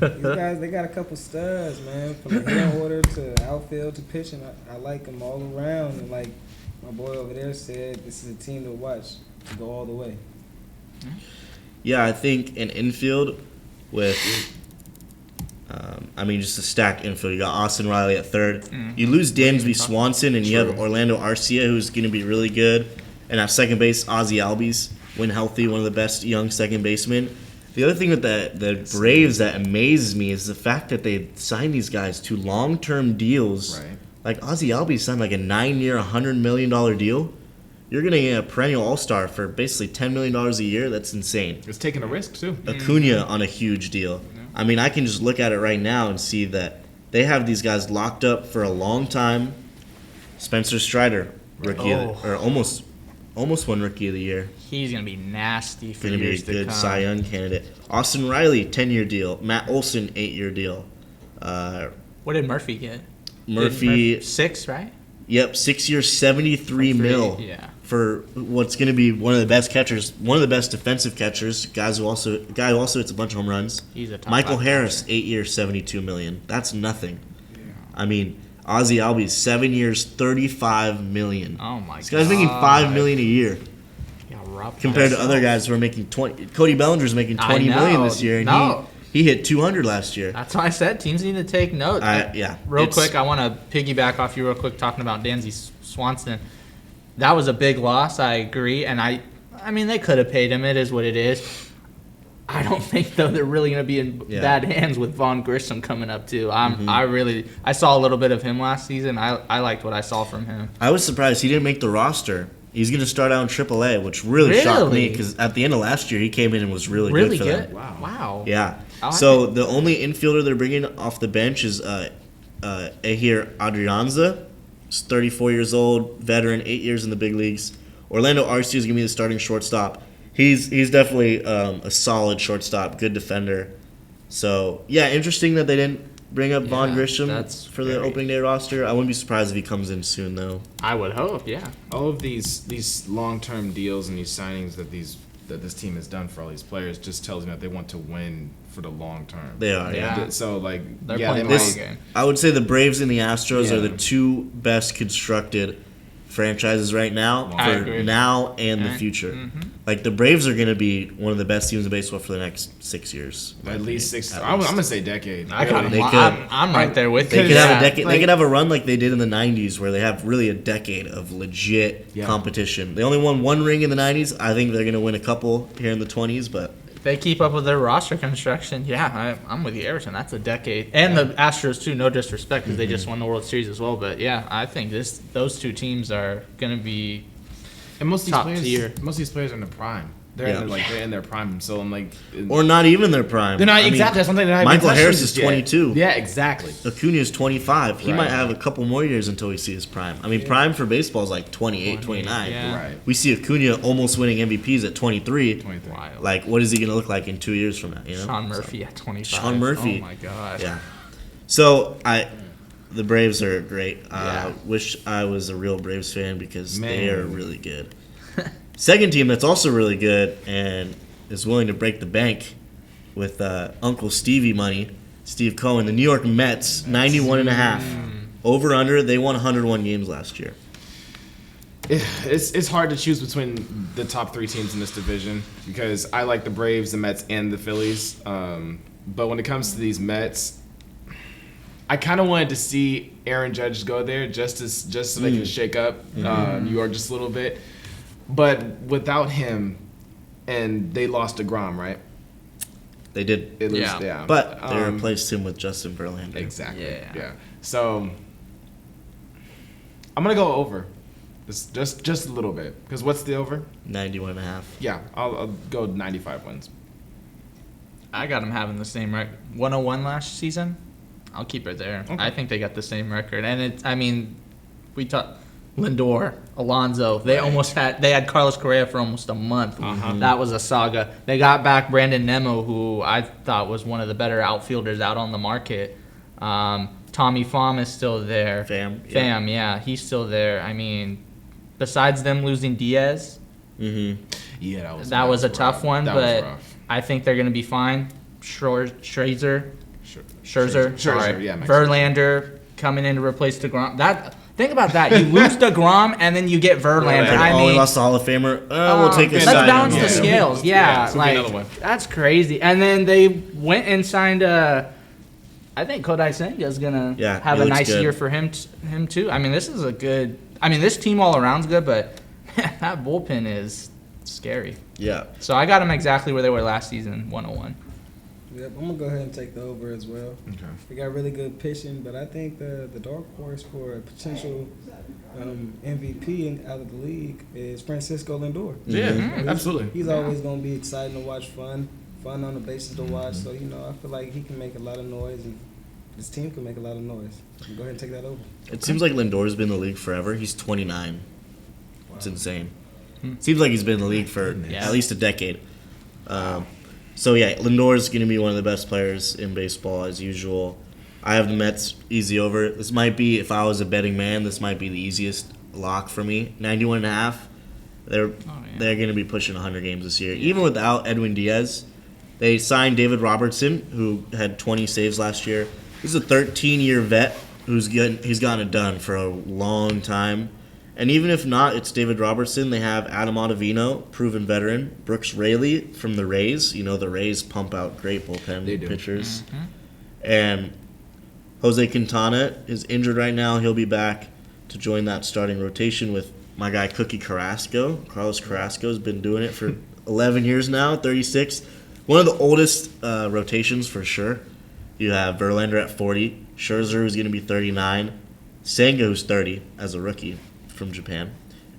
these guys, they got a couple studs, man. From the hitting order to outfield to pitching, I like them all around. And like my boy over there said, this is a team to watch to go all the way. Yeah, I think an infield with, just a stacked infield. You got Austin Riley at third. You lose Dansby Swanson, and you have Orlando Arcia, who's going to be really good. And at second base, Ozzie Albies, when healthy, one of the best young second basemen. The other thing with the Braves that amazes me is the fact that they signed these guys to long-term deals. Right. Like Ozzie Albies signed like a 9-year, $100 million deal. You're going to get a perennial all-star for basically $10 million a year. That's insane. It's taking a risk, too. Acuna on a huge deal. I mean, I can just look at it right now and see that they have these guys locked up for a long time. Spencer Strider, almost won Rookie of the Year. He's going to be nasty for Going to be a years to good come. Cy Young candidate. Austin Riley, 10-year deal. Matt Olson, 8-year deal. What did Murphy get? Murphy, 6, right? yep, 6 years, $73 million. Yeah. For what's going to be one of the best catchers, one of the best defensive catchers, guy who also hits a bunch of home runs. He's a top Michael 5 Harris, catcher. 8 years, $72 million. That's nothing. Yeah. I mean, Ozzie Albies, 7 years, $35 million. Oh my god. This guy's making $5 million a year Yeah, Rob compared to himself. other guys who are making 20. Cody Bellinger's making I $20 million know. this year, and No. he hit 200 last year. That's why I said teams need to take note. Real quick, I want to piggyback off you real quick talking about Dansby Swanson. That was a big loss, I agree, and I mean they could have paid him. It is what it is. I don't think though they're really going to be in bad hands with Vaughn Grissom coming up too. I saw a little bit of him last season. I liked what I saw from him. I was surprised he didn't make the roster. He's going to start out in AAA, which really shocked me because at the end of last year he came in and was really good for them. Wow. Yeah. So the only infielder they're bringing off the bench is Ehir Adrianza. He's 34 years old, veteran, 8 years in the big leagues. Orlando Arcia is going to be the starting shortstop. He's definitely a solid shortstop, good defender. So, yeah, interesting that they didn't bring up Vaughn Grissom for the opening day roster. I wouldn't be surprised if he comes in soon, though. I would hope, yeah. All of these long-term deals and these signings that this team has done for all these players just tells me that they want to win for the long term. They are, yeah. So They're playing the long game. I would say the Braves and the Astros are the two best constructed franchises right now for now and the future. Mm-hmm. Like the Braves are going to be one of the best teams in baseball for the next 6 years. At least 6. I'm going to say decade. I'm right there with you. They could have a decade. They could have a run like they did in the '90s, where they have really a decade of legit competition. They only won one ring in the '90s. I think they're going to win a couple here in the '20s, but. If they keep up with their roster construction, I'm with you, Everton. That's a decade. And the Astros, too, no disrespect, because they just won the World Series as well. But, yeah, I think those two teams are going to be top tier. Most of these players are in their prime. They're in their prime. So I'm like, or not even their prime. They're not exactly. That's something that Michael Harris is 22. Yeah, exactly. Acuna is 25. He might have a couple more years until we see his prime. I mean, prime for baseball is like 28, 29. Yeah. Right. We see Acuna almost winning MVPs at 23. Wild. Like, what is he going to look like in 2 years from now? You know? Sean Murphy at 25. Sean Murphy. Oh, my God. Yeah. So, the Braves are great. Wish I was a real Braves fan because they are really good. Second team that's also really good and is willing to break the bank with Uncle Stevie money, Steve Cohen, the New York Mets, 91.5. Over under, they won 101 games last year. It's hard to choose between the top 3 teams in this division because I like the Braves, the Mets, and the Phillies. But when it comes to these Mets, I kind of wanted to see Aaron Judge go there just so they can shake up New York just a little bit. But without him, and they lost DeGrom, right? They did. Yeah. But they replaced him with Justin Verlander. Exactly. Yeah. So I'm gonna go over, just a little bit. Because what's the over? 91.5. Yeah, I'll go 95 wins. I got them having the same record. 101 last season. I'll keep it there. Okay. I think they got the same record, and we talked. Lindor, Alonso, they had Carlos Correa for almost a month. That was a saga. They got back Brandon Nemo, who I thought was one of the better outfielders out on the market. Tommy Pham is still there. Pham, yeah, he's still there. I mean, besides them losing Diaz, Yeah, that was a tough one, That but was rough. I think they're going to be fine. Scherzer, Scherzer, yeah, Verlander coming in to replace DeGrom. Think about that. You lose DeGrom, and then you get Verlander. I mean, we lost the Hall of Famer. We'll take a let's side. balance the scales. Yeah, so like another one. that's crazy. And then they went and signed I think Kodai Senga's gonna have he a looks nice good. year for him too. I mean, this is a good. I mean, this team all around's good, but that bullpen is scary. Yeah. So I got them exactly where they were last season, 101. Yep, I'm gonna go ahead and take the over as well. Okay. We got really good pitching, but I think the dark horse for a potential MVP out of the league is Francisco Lindor. Yeah, Mhm. absolutely. He's always gonna be exciting to watch, fun on the bases to watch. So I feel like he can make a lot of noise, and his team can make a lot of noise. Go ahead and take that over. It seems like Lindor's been in the league forever. He's 29. It's insane. Seems like he's been in the league for at least a decade. So, Lindor's going to be one of the best players in baseball as usual. I have the Mets easy over. This might be, if I was a betting man, this might be the easiest lock for me. 91.5. They're going to be pushing 100 games this year. Even without Edwin Diaz, they signed David Robertson, who had 20 saves last year. He's a 13-year vet he's gotten it done for a long time. And even if not, it's David Robertson. They have Adam Ottavino, proven veteran. Brooks Raley from the Rays. The Rays pump out great bullpen pitchers. Mm-hmm. And Jose Quintana is injured right now. He'll be back to join that starting rotation with my guy Cookie Carrasco. Carlos Carrasco has been doing it for 11 years now, 36. One of the oldest rotations for sure. You have Verlander at 40, Scherzer, who's going to be 39, Senga, who's 30 as a rookie from Japan,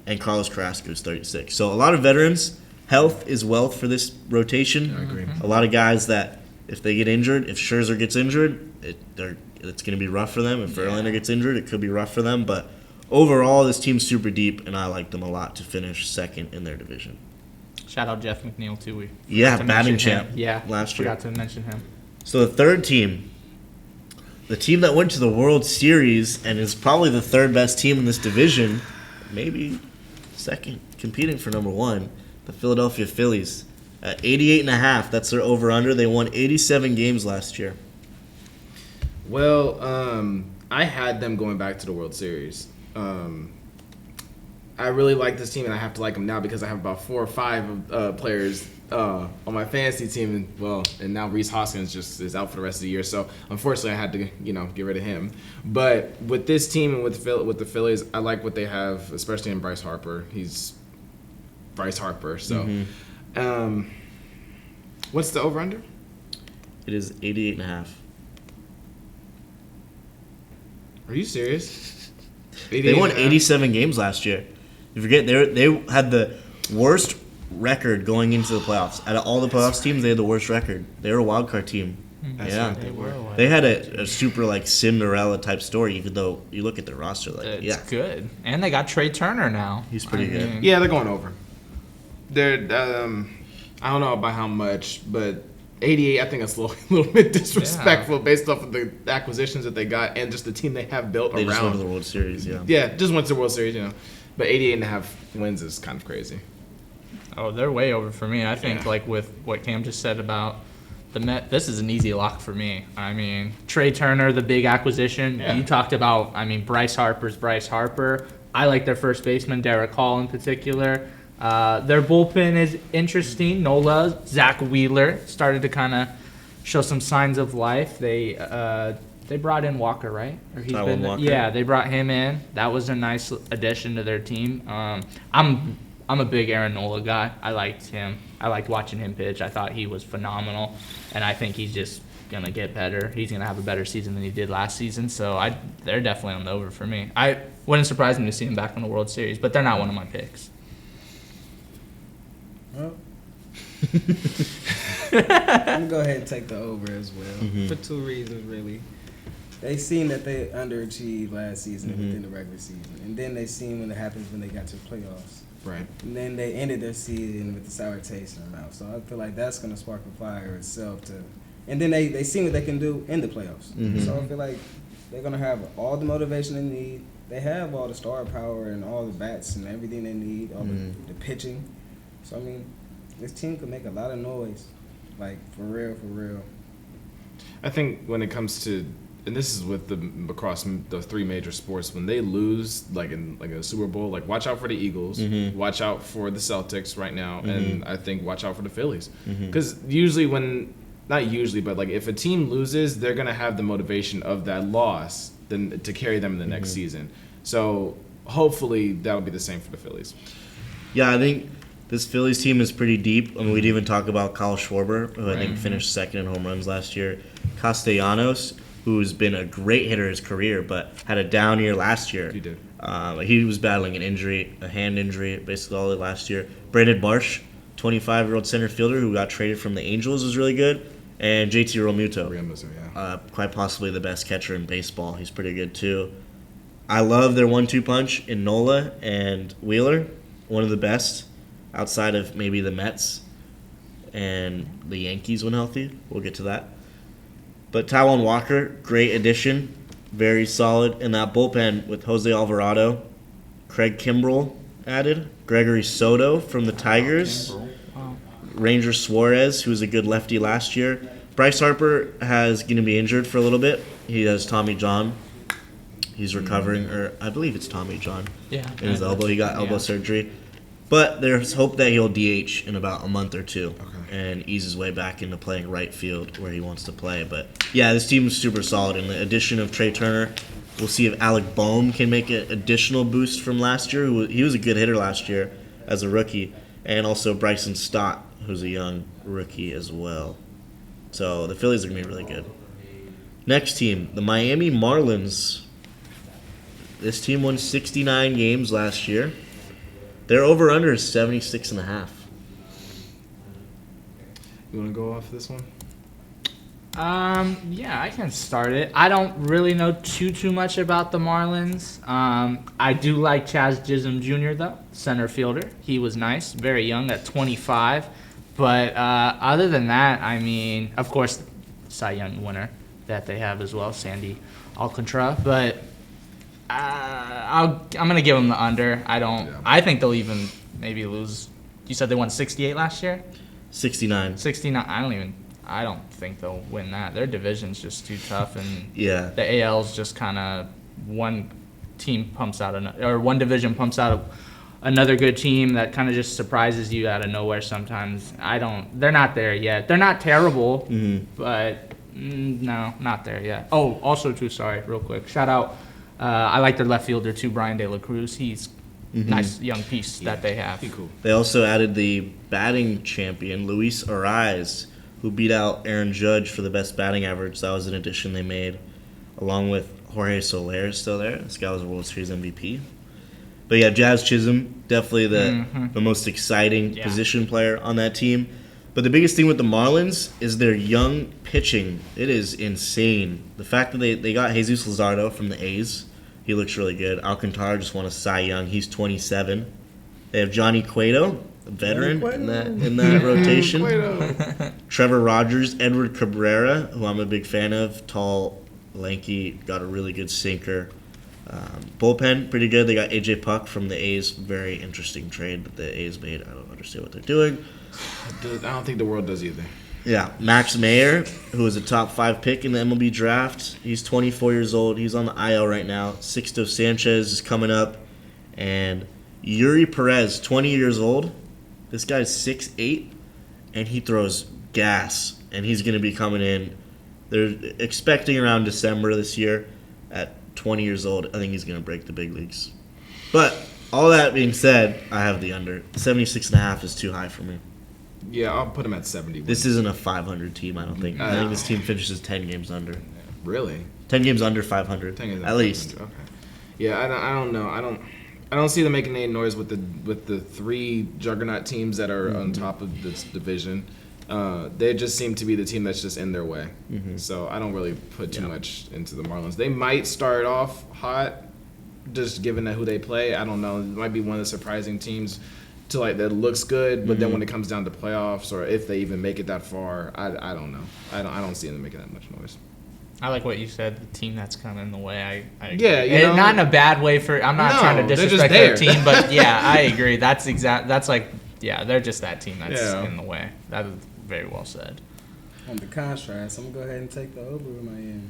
and Carlos Carrasco is 36. So a lot of veterans. Health is wealth for this rotation. I agree. A lot of guys that if they get injured, if Scherzer gets injured, it's going to be rough for them. If Verlander gets injured, it could be rough for them. But overall, this team's super deep, and I like them a lot to finish second in their division. Shout out Jeff McNeil too. We Yeah, forgot to batting mention champ him. Yeah, last year. Forgot to mention him. So the third team, the team that went to the World Series and is probably the third best team in this division, maybe second, competing for number one, the Philadelphia Phillies. At 88.5, that's their over-under. They won 87 games last year. Well, I had them going back to the World Series. I really like this team, and I have to like them now because I have about 4 or 5 players on my fantasy team, and now Rhys Hoskins just is out for the rest of the year. So unfortunately, I had to get rid of him. But with this team and with the Phillies, I like what they have, especially in Bryce Harper. He's Bryce Harper. So, what's the over under? It is 88.5. Are you serious? They won 87 games last year. You forget they had the worst record going into the playoffs. Out of all the playoffs teams, they had the worst record. They were a wild card team. That's Yeah, right, they were. they had a super Cinderella type story. Even though you look at their roster, It's good, and they got Trey Turner now. He's pretty good. Yeah, they're going over. They're I don't know by how much, but 88, I think that's a little bit disrespectful based off of the acquisitions that they got and just the team they have built They around. just went to the World Series. Yeah. Yeah, just went to the World Series, But 88.5 wins is kind of crazy. Oh, they're way over for me. I think with what Cam just said about the Met, this is an easy lock for me. I mean, Trey Turner, the big acquisition. Yeah. You talked about, Bryce Harper's Bryce Harper. I like their first baseman, Derek Hall in particular. Their bullpen is interesting. Nola, Zach Wheeler started to kind of show some signs of life. They brought in Walker, right? Or Taijuan Walker. Yeah, they brought him in. That was a nice addition to their team. I'm a big Aaron Nola guy. I liked him. I liked watching him pitch. I thought he was phenomenal, and I think he's just gonna get better. He's gonna have a better season than he did last season. So they're definitely on the over for me. I wouldn't surprise me to see him back in the World Series, but they're not one of my picks. Well, I'm gonna go ahead and take the over as well for 2 reasons, really. They seen that they underachieved last season within the regular season, and then they seen what happens when they got to the playoffs. Right. And then they ended their season with the sour taste in their mouth. So I feel like that's gonna spark a fire itself and then they seen what they can do in the playoffs. So I feel like they're gonna have all the motivation they need. They have all the star power and all the bats and everything they need, all the pitching. So, this team could make a lot of noise. Like, for real. I think when it comes to and this is with across the three major sports, when they lose, like in like a Super Bowl, like watch out for the Eagles, watch out for the Celtics right now, and I think watch out for the Phillies, because usually not usually, but like if a team loses, they're gonna have the motivation of that loss then to carry them in the next season. So hopefully that'll be the same for the Phillies. Yeah, I think this Phillies team is pretty deep. I mean, we'd even talk about Kyle Schwarber, who I think finished second in home runs last year. Castellanos, who's been a great hitter his career, but had a down year last year. He did. He was battling an injury, a hand injury, basically all of last year. Brandon Marsh, 25-year-old center fielder who got traded from the Angels, was really good. And JT Realmuto, quite possibly the best catcher in baseball. He's pretty good too. I love their 1-2 punch in Nola and Wheeler, one of the best outside of maybe the Mets and the Yankees when healthy. We'll get to that. But Taijuan Walker, great addition, very solid in that bullpen with Jose Alvarado, Craig Kimbrell added, Gregory Soto from the Tigers, Ranger Suarez, who was a good lefty last year. Bryce Harper is going to be injured for a little bit. He has Tommy John. He's recovering, or I believe it's Tommy John. Yeah. In his elbow. He got elbow surgery. But there's hope that he'll DH in about a month or two and ease his way back into playing right field where he wants to play. But, yeah, this team is super solid. And the addition of Trey Turner, we'll see if Alec Boehm can make an additional boost from last year. He was a good hitter last year as a rookie. And also Bryson Stott, who's a young rookie as well. So the Phillies are going to be really good. Next team, the Miami Marlins. This team won 69 games last year. Their over-under is 76.5. You want to go off this one? Yeah, I can start it. I don't really know too much about the Marlins. I do like Chaz Chisholm Jr., though, center fielder. He was nice, very young at 25. But other than that, I mean, of course, Cy Young winner that they have as well, Sandy Alcantara. But I'm gonna give them the under. I think they'll even maybe lose. You said they won 68 last year. 69. 69. I don't think they'll win that. Their division's just too tough, and Yeah. the AL's just kind of one team pumps out or one division pumps out another good team that kind of just surprises you out of nowhere sometimes. They're not there yet. They're not terrible, but no, not there yet. Oh, also too, sorry, real quick. Shout out, I like their left fielder too, Brian De La Cruz. He's nice young piece that they have. Cool. They also added the batting champion, Luis Ariz, who beat out Aaron Judge for the best batting average. That was an addition they made, along with Jorge Soler still there. This guy was a World Series MVP. But yeah, Jazz Chisholm, definitely the most exciting position player on that team. But the biggest thing with the Marlins is their young pitching. It is insane. The fact that they got Jesus Luzardo from the A's, he looks really good. Alcantara just won a Cy Young. He's 27. They have Johnny Cueto, a veteran in that rotation. Trevor Rogers, Edward Cabrera, who I'm a big fan of, tall, lanky, got a really good sinker. Bullpen, pretty good. They got A.J. Puck from the A's. Very interesting trade that the A's made. I don't understand what they're doing. I don't think the world does either. Yeah, Max Meyer, who was a top 5 pick in the MLB draft. He's 24 years old. He's on the IL right now. Sixto Sanchez is coming up. And Yuri Perez, 20 years old. This guy's 6'8", and he throws gas. And he's going to be coming in. They're expecting around December this year at 20 years old. I think he's going to break the big leagues. But all that being said, I have the under. 76.5 is too high for me. Yeah, I'll put him at 70. This isn't a 500 team, I don't think. I think this team finishes 10 games under. Really? 10 games under 500, 10 games at least. Okay. Yeah, I don't know. I don't see them making any noise with the 3 juggernaut teams that are on top of this division. They just seem to be the team that's just in their way. So I don't really put too much into the Marlins. They might start off hot, just given who they play. I don't know. It might be one of the surprising teams to that looks good, but then when it comes down to playoffs or if they even make it that far, I don't know. I don't see them making that much noise. I like what you said. The team that's kind of in the way. I agree. Yeah, you know, not in a bad way. I'm not trying to disrespect their team, but yeah, I agree. That's they're just that team that's in the way. That is very well said. On the contrast, I'm gonna go ahead and take the over with Miami.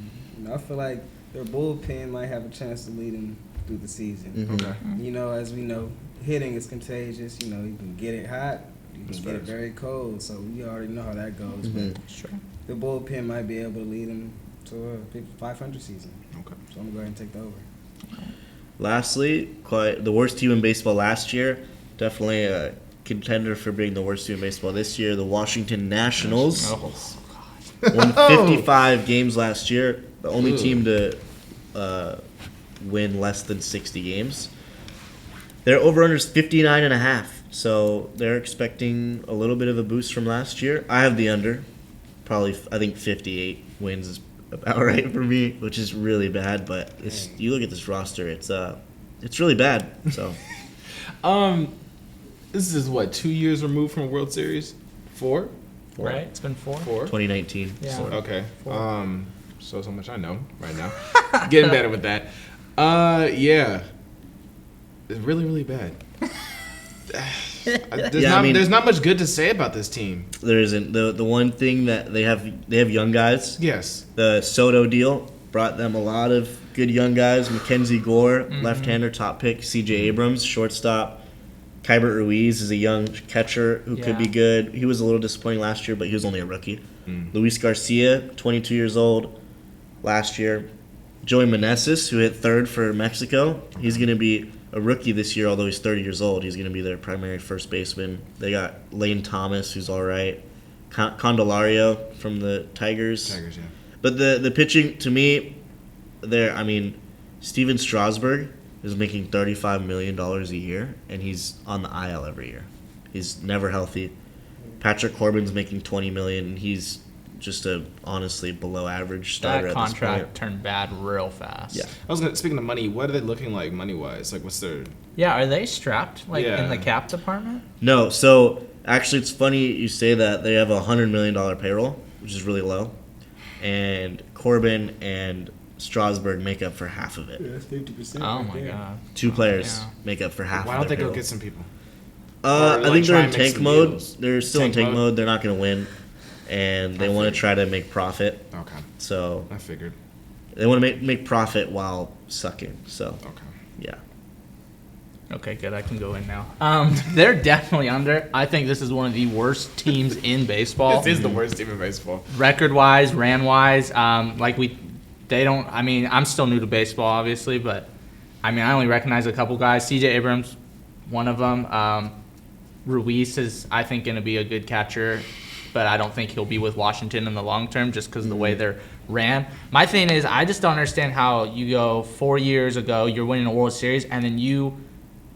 I feel like their bullpen might have a chance to lead them through the season. Mhm. Okay. You know, as we know, hitting is contagious. You know, you can get it hot, you can That's get it facts. very cold. So you already know how that goes. Mhm. But Sure. the bullpen might be able to lead them to a 500 season. Okay. So I'm gonna go ahead and take the over. Lastly, quite the worst team in baseball last year. Definitely a contender for being the worst team in baseball this year. The Washington Nationals Oh, won 55 games last year. The only Ooh. team to win less than 60 games. Their over-under is 59.5. So they're expecting a little bit of a boost from last year. I have the under. Probably, I think 58 wins is about right for me, which is really bad. But you look at this roster, it's really bad. So This is what, 2 years removed from a World Series? 4? right? It's been 4. 4? 2019. Yeah. So. Okay. Four. So much I know right now. Getting better with that. Yeah. It's really, really bad. There's not much good to say about this team. There isn't. The one thing that they have young guys. Yes. The Soto deal brought them a lot of good young guys. Mackenzie Gore, left-hander, top pick. C.J. Abrams, shortstop. Kybert Ruiz is a young catcher who could be Yeah. good. He was a little disappointing last year, but he was only a rookie. Luis Garcia, 22 years old, last year. Joey Meneses, who hit third for Mexico. He's going to be a rookie this year, although he's 30 years old. He's going to be their primary first baseman. They got Lane Thomas, who's all right. Candelario from the Tigers. Tigers, yeah. But the pitching, to me, Steven Strasburg is making $35 million a year, and he's on the IL every year. He's never healthy. Patrick Corbin's making $20 million, and he's just a honestly below average starter That at this point. contract turned bad real fast. Yeah. Speaking of money, what are they looking like money-wise? Like, what's their... Yeah, are they strapped in Yeah. the cap department? No, so actually it's funny you say that. They have a $100 million payroll, which is really low, and Corbin and Strasburg make up for half of it. That's 50%. Oh my god. Two players Yeah. make up for half Why of don't their they go payroll. get some people? I Or, like, think try they're in and make tank some mode. deals? They're still in Tank tank mode? mode. They're not going to win, and they want to try to make profit. Okay. So I figured. they want to make profit while sucking. So Okay. yeah. Okay, good. I can go in now. They're definitely under. I think this is one of the worst teams in baseball. This is the worst team in baseball. Record-wise, ran-wise, they don't. I mean, I'm still new to baseball, obviously, but I mean, I only recognize a couple guys. C.J. Abrams, one of them. Ruiz is, I think, going to be a good catcher, but I don't think he'll be with Washington in the long term just because of the way they're ran. My thing is, I just don't understand how you go 4 years ago, you're winning a World Series, and then you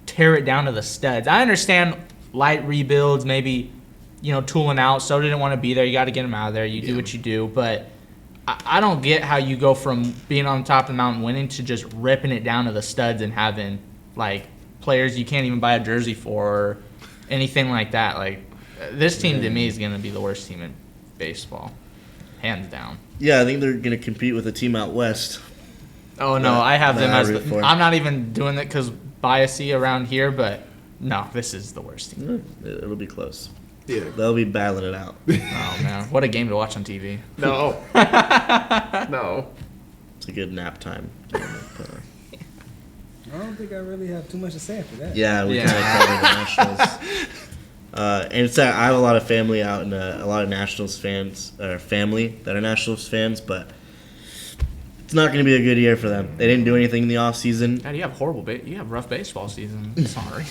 tear it down to the studs. I understand light rebuilds, maybe, tooling out. So didn't want to be there. You got to get him out of there. You do what you do, but I don't get how you go from being on top of the mountain winning to just ripping it down to the studs and having players you can't even buy a jersey for or anything like that. This team to me is going to be the worst team in baseball, hands down. Yeah, I think they're going to compete with a team out west. Oh no, I have them that I as. root for. I'm not even doing it because biasy around here, but no, this is the worst team. It'll be close. Yeah. They'll be battling it out. Oh man, what a game to watch on TV. No. No. It's a good nap time. I don't think I really have too much to say after that. Yeah, we Yeah. kind of covered the Nationals. And it's I have a lot of family out and a lot of Nationals fans, or family that are Nationals fans, but it's not going to be a good year for them. They didn't do anything in the off season. God, you have you have rough baseball season. Sorry.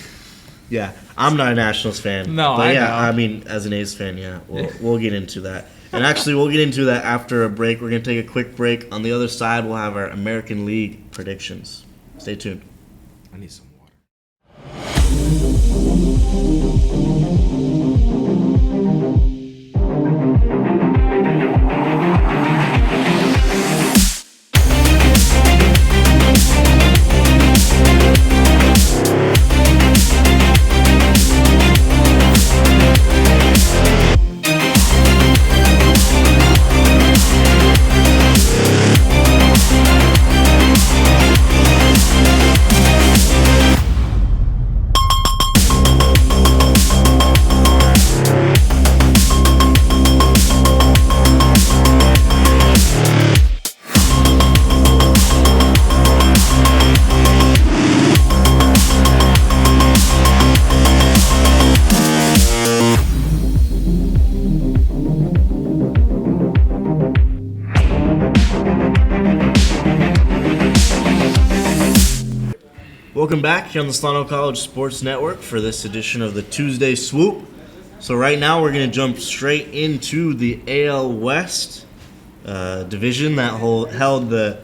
Yeah, I'm not a Nationals fan. No, but I yeah, know. I mean, as an A's fan, yeah, we'll get into that. And actually, we'll get into that after a break. We're going to take a quick break. On the other side, we'll have our American League predictions. Stay tuned. I need some water. Welcome back here on the Solano College Sports Network for this edition of the Tuesday Swoop. So right now we're going to jump straight into the AL West division that held the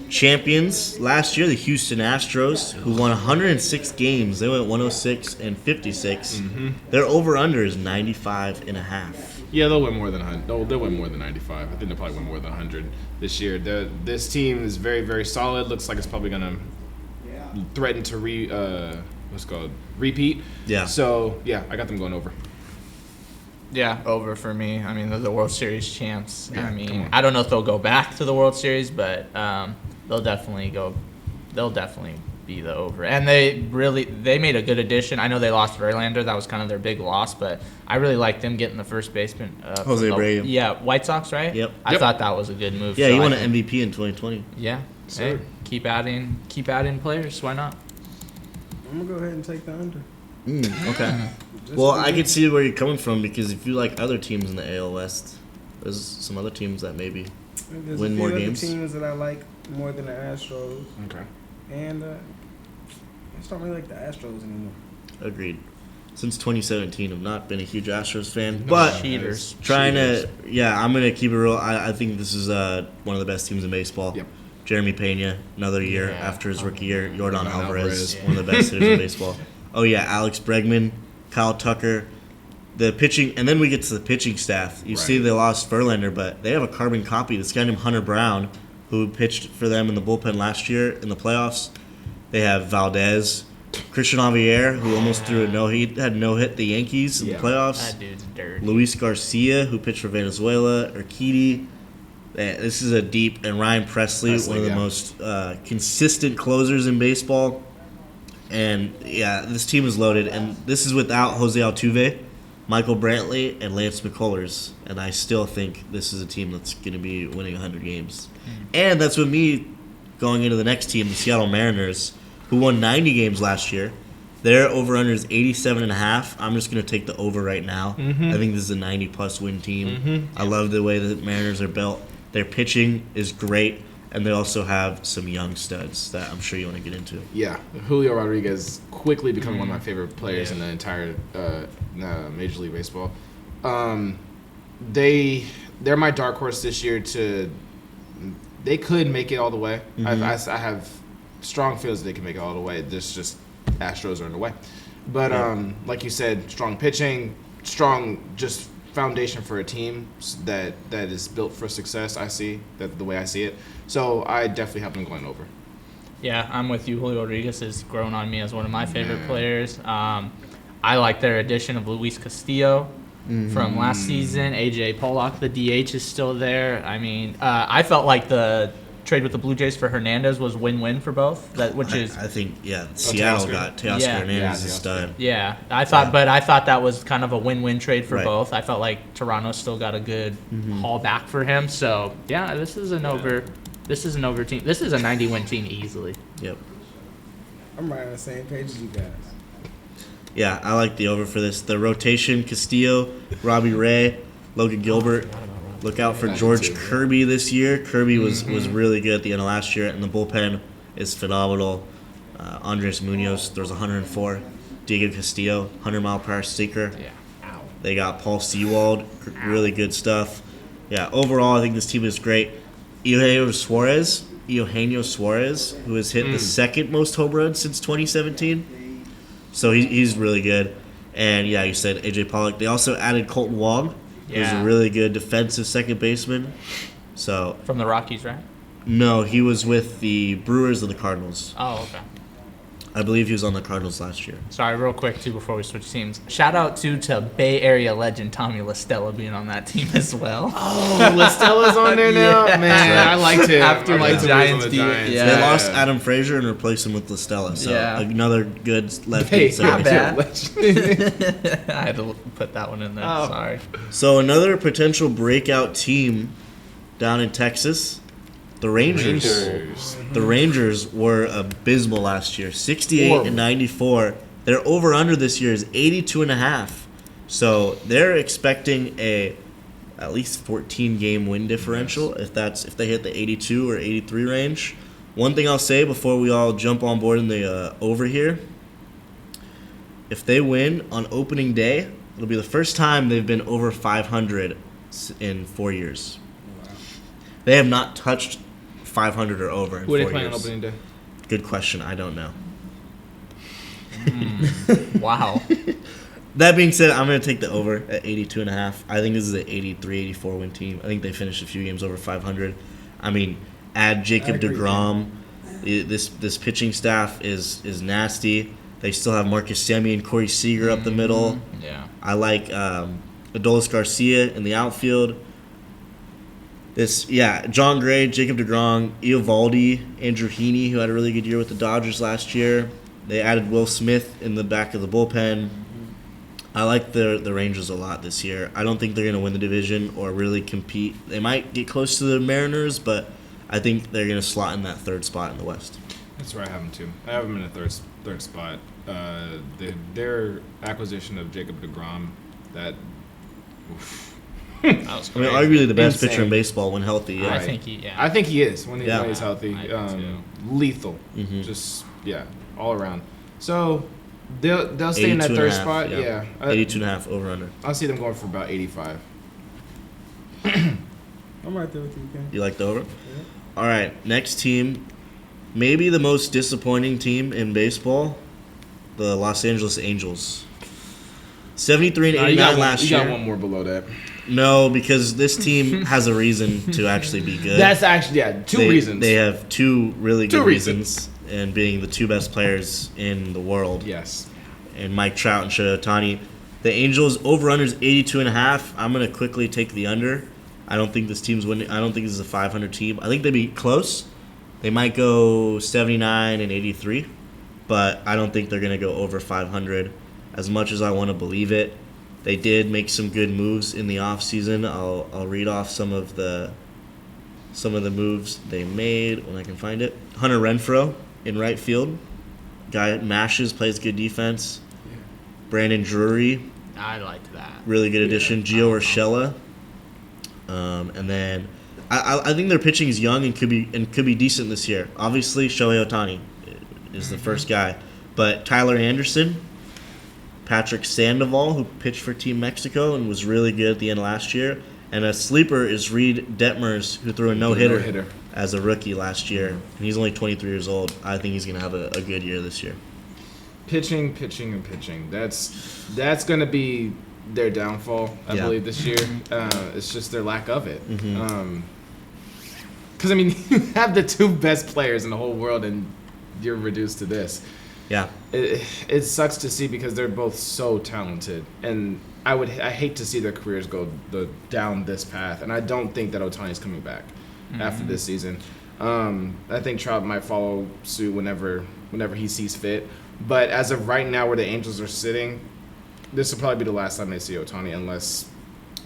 champions last year, the Houston Astros, who won 106 games. They went 106 and 56. Mm-hmm. Their over-under is 95.5. Yeah, they'll win more than 100. They'll win more than 95. I think they'll probably win more than 100 this year. This team is very, very solid. Looks like it's probably going to threaten to repeat. Yeah. So, yeah, I got them going over. Yeah, over for me. I mean, they're the World Series champs. Yeah, I mean, I don't know if they'll go back to the World Series, but they'll definitely be the over. And they made a good addition. I know they lost Verlander. That was kind of their big loss, but I really like them getting the first baseman. Jose Abreu. Yeah, White Sox, right? Yep. I thought that was a good move. Yeah, he won an MVP in 2020. Yeah. Hey, keep adding players. Why not? I'm gonna go ahead and take the under. Okay. Well, I can see where you're coming from because if you like other teams in the AL West, there's some other teams that maybe win more games. There's teams that I like more than the Astros. Okay. And I just don't really like the Astros anymore. Agreed. Since 2017, I've not been a huge Astros fan, but Cheaters. I'm gonna keep it real. I think this is one of the best teams in baseball. Yep. Jeremy Pena, another year after his rookie year. Yordan Alvarez, yeah. one of the best hitters in baseball. Oh yeah, Alex Bregman, Kyle Tucker, the pitching, and then we get to the pitching staff. You see they lost Verlander, but they have a carbon copy. This guy named Hunter Brown, who pitched for them in the bullpen last year in the playoffs. They have Valdez, Christian Javier, who almost threw had no-hit the Yankees in the playoffs. That dude's dirty. Luis Garcia, who pitched for Venezuela, Urquidy. This is a deep, and Ryan Presley, one of the most consistent closers in baseball. And, yeah, this team is loaded. And this is without Jose Altuve, Michael Brantley, and Lance McCullers. And I still think this is a team that's going to be winning 100 games. And that's with me going into the next team, the Seattle Mariners, who won 90 games last year. Their over-under is 87.5. I'm just going to take the over right now. Mm-hmm. I think this is a 90-plus win team. Mm-hmm. I love the way the Mariners are built. Their pitching is great, and they also have some young studs that I'm sure you want to get into. Yeah, Julio Rodriguez quickly becoming one of my favorite players in the entire Major League Baseball. They're my dark horse this year. They could make it all the way. Mm-hmm. I have strong feels that they can make it all the way. There's just Astros are in the way. But like you said, strong pitching, strong just foundation for a team that is built for success. I see that the way I see it. So I definitely have them going over. Yeah, I'm with you. Julio Rodriguez has grown on me as one of my favorite players. I like their addition of Luis Castillo from last season. AJ Pollock, the DH, is still there. I mean, I felt like the trade with the Blue Jays for Hernandez was win-win for both. I think Seattle got Teoscar Hernandez is done. Yeah, I thought that was kind of a win-win trade for both. I felt like Toronto still got a good haul back for him. So yeah, this is an over. This is an over team. This is a 90-win team easily. Yep. I'm right on the same page as you guys. Yeah, I like the over for this. The rotation: Castillo, Robbie Ray, Logan Gilbert. Look out for George Kirby this year. Kirby was really good at the end of last year, and the bullpen is phenomenal. Andres Munoz throws 104. Diego Castillo, 100-mile-per-hour sinker. Yeah. They got Paul Sewald, really good stuff. Yeah, overall, I think this team is great. Eugenio Suarez, who has hit the second most home runs since 2017. So he's really good. And, yeah, you said A.J. Pollock. They also added Colton Wong. He's a really good defensive second baseman. So from the Rockies, right? No, he was with the Brewers and the Cardinals. Oh, okay. I believe he was on the Cardinals last year. Sorry, real quick, too, before we switch teams. Shout out to Bay Area legend Tommy LaStella being on that team as well. Oh, LaStella's on there now? Yeah. Man, I liked him. After I liked the him Giants on the Giants. Yeah. They lost Adam Frazier and replaced him with LaStella. So another good lefty. Not bad. I had to put that one in there. Oh. Sorry. So another potential breakout team down in Texas. The Rangers. The Rangers were abysmal last year, 68 and 94. Their over/under this year is 82.5. So they're expecting at least 14 game win differential if they hit the 82 or 83 range. One thing I'll say before we all jump on board in the over here, if they win on opening day, it'll be the first time they've been over 500 in 4 years. Wow. They have not touched 500 or over in Who are 4 they playing on years. opening day? Good question. I don't know. Wow. That being said, I'm going to take the over at 82.5. I think this is an 83, 84 win team. I think they finished a few games over 500. I mean, add Jacob agree, deGrom. This pitching staff is nasty. They still have Marcus Semien and Corey Seager up the middle. Yeah. I like Adolis Garcia in the outfield. John Gray, Jacob deGrom, Eovaldi, Andrew Heaney, who had a really good year with the Dodgers last year. They added Will Smith in the back of the bullpen. I like the Rangers a lot this year. I don't think they're going to win the division or really compete. They might get close to the Mariners, but I think they're going to slot in that third spot in the West. That's where I have them too. I have them in a third spot. Their acquisition of Jacob deGrom, that. Oof. That was I mean, crazy. arguably the best Insane. pitcher in baseball when healthy. Yeah. I think he. I think he is when Yeah. he's healthy. I do too. Lethal, Mhm. just all around. So they'll stay in that third 82.5, spot. yeah. Yeah, 82.5 over under. I'll see them going for about 85. I'm right there with you, Ken. You like the over? All right, next team, maybe the most disappointing team in baseball, the Los Angeles Angels. 73 and 89 last you year. got one more below that. No, because this team has a reason to actually be good. That's actually two reasons. They have two really good Two reasons, and being the two best players in the world, Yes. and Mike Trout and Shohei Ohtani. The Angels over/under is 82.5. I'm gonna quickly take the under. I don't think this team's winning. I don't think this is a 500 team. I think they'd be close. They might go 79 and 83, but I don't think they're gonna go over 500. As much as I want to believe it, they did make some good moves in the offseason. I'll read off some of the moves they made when I can find it. Hunter Renfroe in right field. Guy mashes, plays good defense. Brandon Drury, I liked that. really good addition. Gio Urshela. And then I think their pitching is young and could be decent this year. Obviously, Shohei Ohtani is the first guy, but Tyler Anderson, Patrick Sandoval, who pitched for Team Mexico and was really good at the end of last year, and a sleeper is Reed Detmers, who threw a no-hitter as a rookie last year, and he's only 23 years old. I think he's going to have a good year this year. Pitching. That's going to be their downfall, I believe, this year. It's just their lack of it. Because, I mean, you have the two best players in the whole world, and you're reduced to this. Yeah. It sucks to see because they're both so talented, and I hate to see their careers go down this path, and I don't think that Ohtani's coming back after this season. I think Trout might follow suit whenever he sees fit, but as of right now, where the Angels are sitting, this will probably be the last time they see Ohtani, unless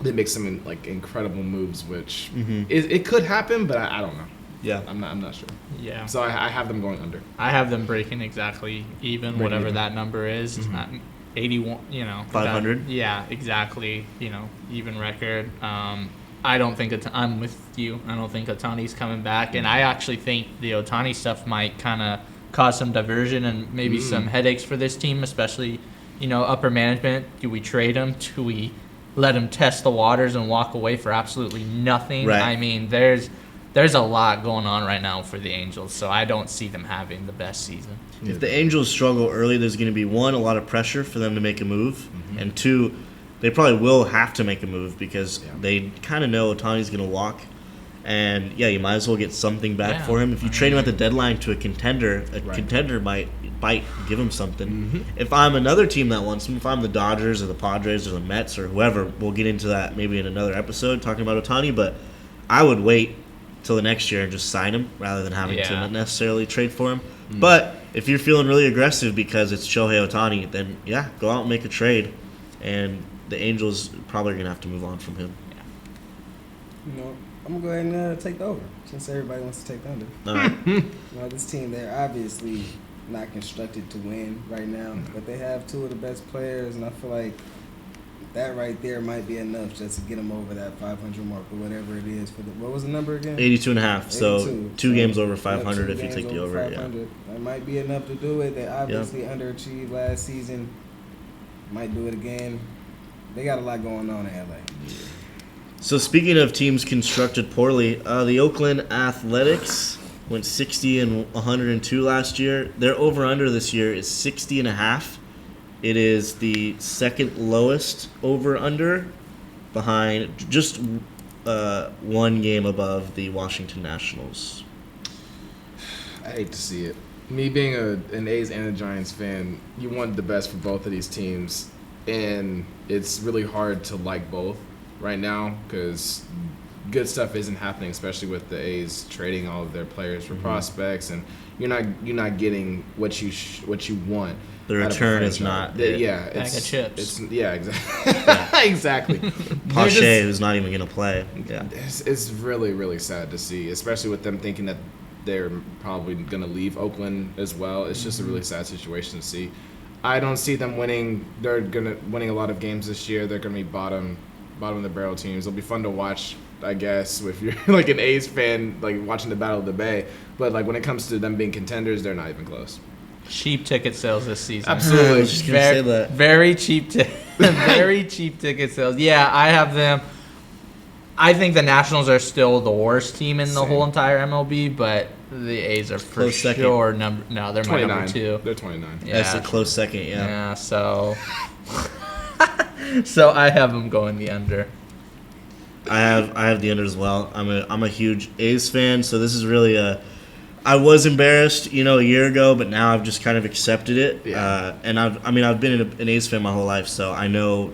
they make some incredible moves, which it could happen, but I don't know. Yeah. I'm not sure. Yeah. So I have them going under. I have them breaking exactly even, whatever that number is. It's not 81, 500? Yeah, exactly. Even record. I don't think I'm with you. I don't think Ohtani's coming back. And I actually think the Ohtani stuff might kind of cause some diversion and maybe some headaches for this team, especially, upper management. Do we trade him? Do we let him test the waters and walk away for absolutely nothing? Right. I mean, there's a lot going on right now for the Angels, so I don't see them having the best season. If the Angels struggle early, there's going to be, one, a lot of pressure for them to make a move, and two, they probably will have to make a move because they kind of know Ohtani's going to walk. And, you might as well get something back for him. If you trade him at the deadline to a contender, contender might give him something. If I'm another team that wants him, if I'm the Dodgers or the Padres or the Mets or whoever, we'll get into that maybe in another episode talking about Ohtani, but I would wait till the next year and just sign him rather than having to necessarily trade for him. But if you're feeling really aggressive because it's Shohei Ohtani, then go out and make a trade, and the Angels probably are going to have to move on from him. I'm going to go ahead and take the over since everybody wants to take the under. All right. This team, they're obviously not constructed to win right now, but they have two of the best players, and I feel like that right there might be enough just to get them over that 500 mark or whatever it is. What was the number again? 82.5. So 82. two games over Yep, 500 2 if you games take the over. 500. That might be enough to do it. They obviously underachieved last season. Might do it again. They got a lot going on in LA. So speaking of teams constructed poorly, the Oakland Athletics went 60-102 last year. Their over/under this year is 60.5. It is the second lowest over/under, behind just one game above the Washington Nationals. I hate to see it. Me being an A's and a Giants fan, you want the best for both of these teams, and it's really hard to like both right now because good stuff isn't happening, especially with the A's trading all of their players for prospects, and you're not getting what you want. The return is not. Yeah, Bag of chips. Exactly. Exactly. Pache, who's not even going to play. Yeah. It's really, really sad to see, especially with them thinking that they're probably going to leave Oakland as well. It's just a really sad situation to see. I don't see them winning. They're winning a lot of games this year. They're going to be bottom of the barrel teams. It'll be fun to watch, I guess, if you're like an A's fan, like watching the Battle of the Bay. But like when it comes to them being contenders, they're not even close. Cheap ticket sales this season. Absolutely. I was just gonna say that. Very cheap, very cheap ticket sales. Yeah, I have them. I think the Nationals are still the worst team in the whole entire MLB, but the A's are for Close second. sure No, they're my number 2. They're 29. Yeah. That's a close second, yeah. Yeah, so so I have them going the under. I have the under as well. I'm a huge A's fan, so this is really I was embarrassed, a year ago, but now I've just kind of accepted it. Yeah. And I've been an A's fan my whole life, so I know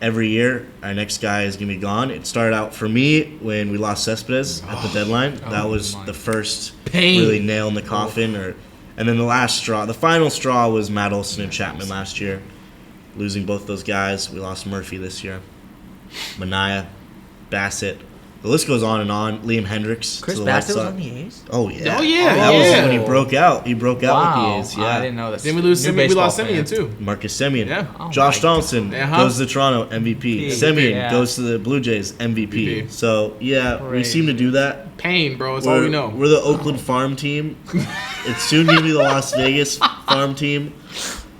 every year our next guy is gonna be gone. It started out for me when we lost Cespedes at the deadline. That was the first really nail in the coffin. And then the final straw was Matt Olson and Chapman last year, losing both those guys. We lost Murphy this year, Manaea, Bassett. The list goes on and on. Liam Hendricks. Chris to the Bassett White was Sox. on the A's? Oh, yeah. Oh, yeah. That was Yeah. when he broke out. He broke out with the A's. Yeah. I didn't know that. Then we lose New Semien. We baseball lost fan. Semien too. Marcus Semien. Yeah. Oh Josh my Donaldson God. goes to Toronto, MVP. Semien Yeah. goes to the Blue Jays, MVP. MVP. So, yeah, we seem to do that. Pain, bro. It's all we know. We're the Oakland farm team. It's soon going to be the Las Vegas farm team.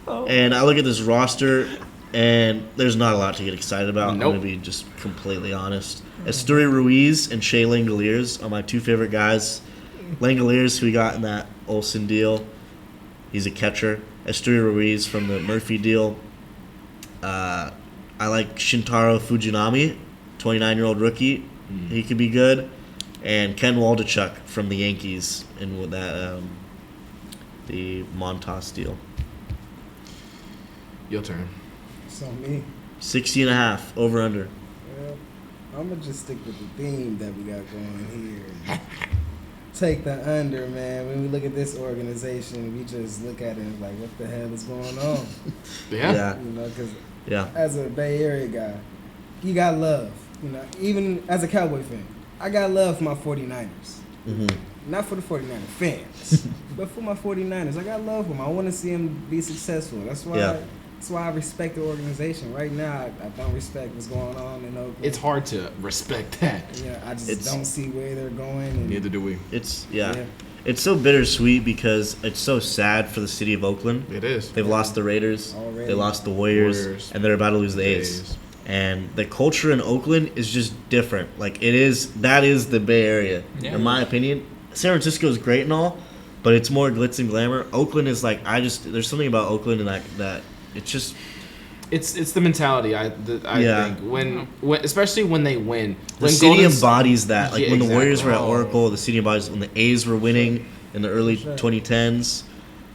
And I look at this roster, and there's not a lot to get excited about. Nope. I'm going to be just completely honest. Esteury Ruiz and Shea Langoliers are my two favorite guys. Langoliers, who we got in that Olsen deal, he's a catcher. Esteury Ruiz from the Murphy deal. I like Shintaro Fujinami, 29-year-old rookie. He could be good. And Ken Waldichuk from the Yankees in with that the Montas deal. Your turn. So me. 60.5 over under. Well, I'm gonna just stick with the theme that we got going here. Take the under, man. When we look at this organization, we just look at it and like, what the hell is going on? Yeah. Because Yeah. as a Bay Area guy, you got love. Even as a Cowboy fan, I got love for my 49ers. Mm-hmm. Not for the 49er fans, but for my 49ers. I got love for them. I want to see them be successful. That's why I respect the organization. Right now, I don't respect what's going on in Oakland. It's hard to respect that. I just don't see where they're going. And Neither do we. It's so bittersweet because it's so sad for the city of Oakland. It is. They've lost the Raiders, Already. they lost the Warriors, and they're about to lose the A's. And the culture in Oakland is just different. Like that is the Bay Area, in my opinion. San Francisco is great and all, but it's more glitz and glamour. Oakland is like there's something about Oakland and that it's just. It's the mentality. I think when especially when they win, The city embodies that. Like when the Warriors were at Oh. Oracle, the city embodies when the A's were winning in the early 2010s.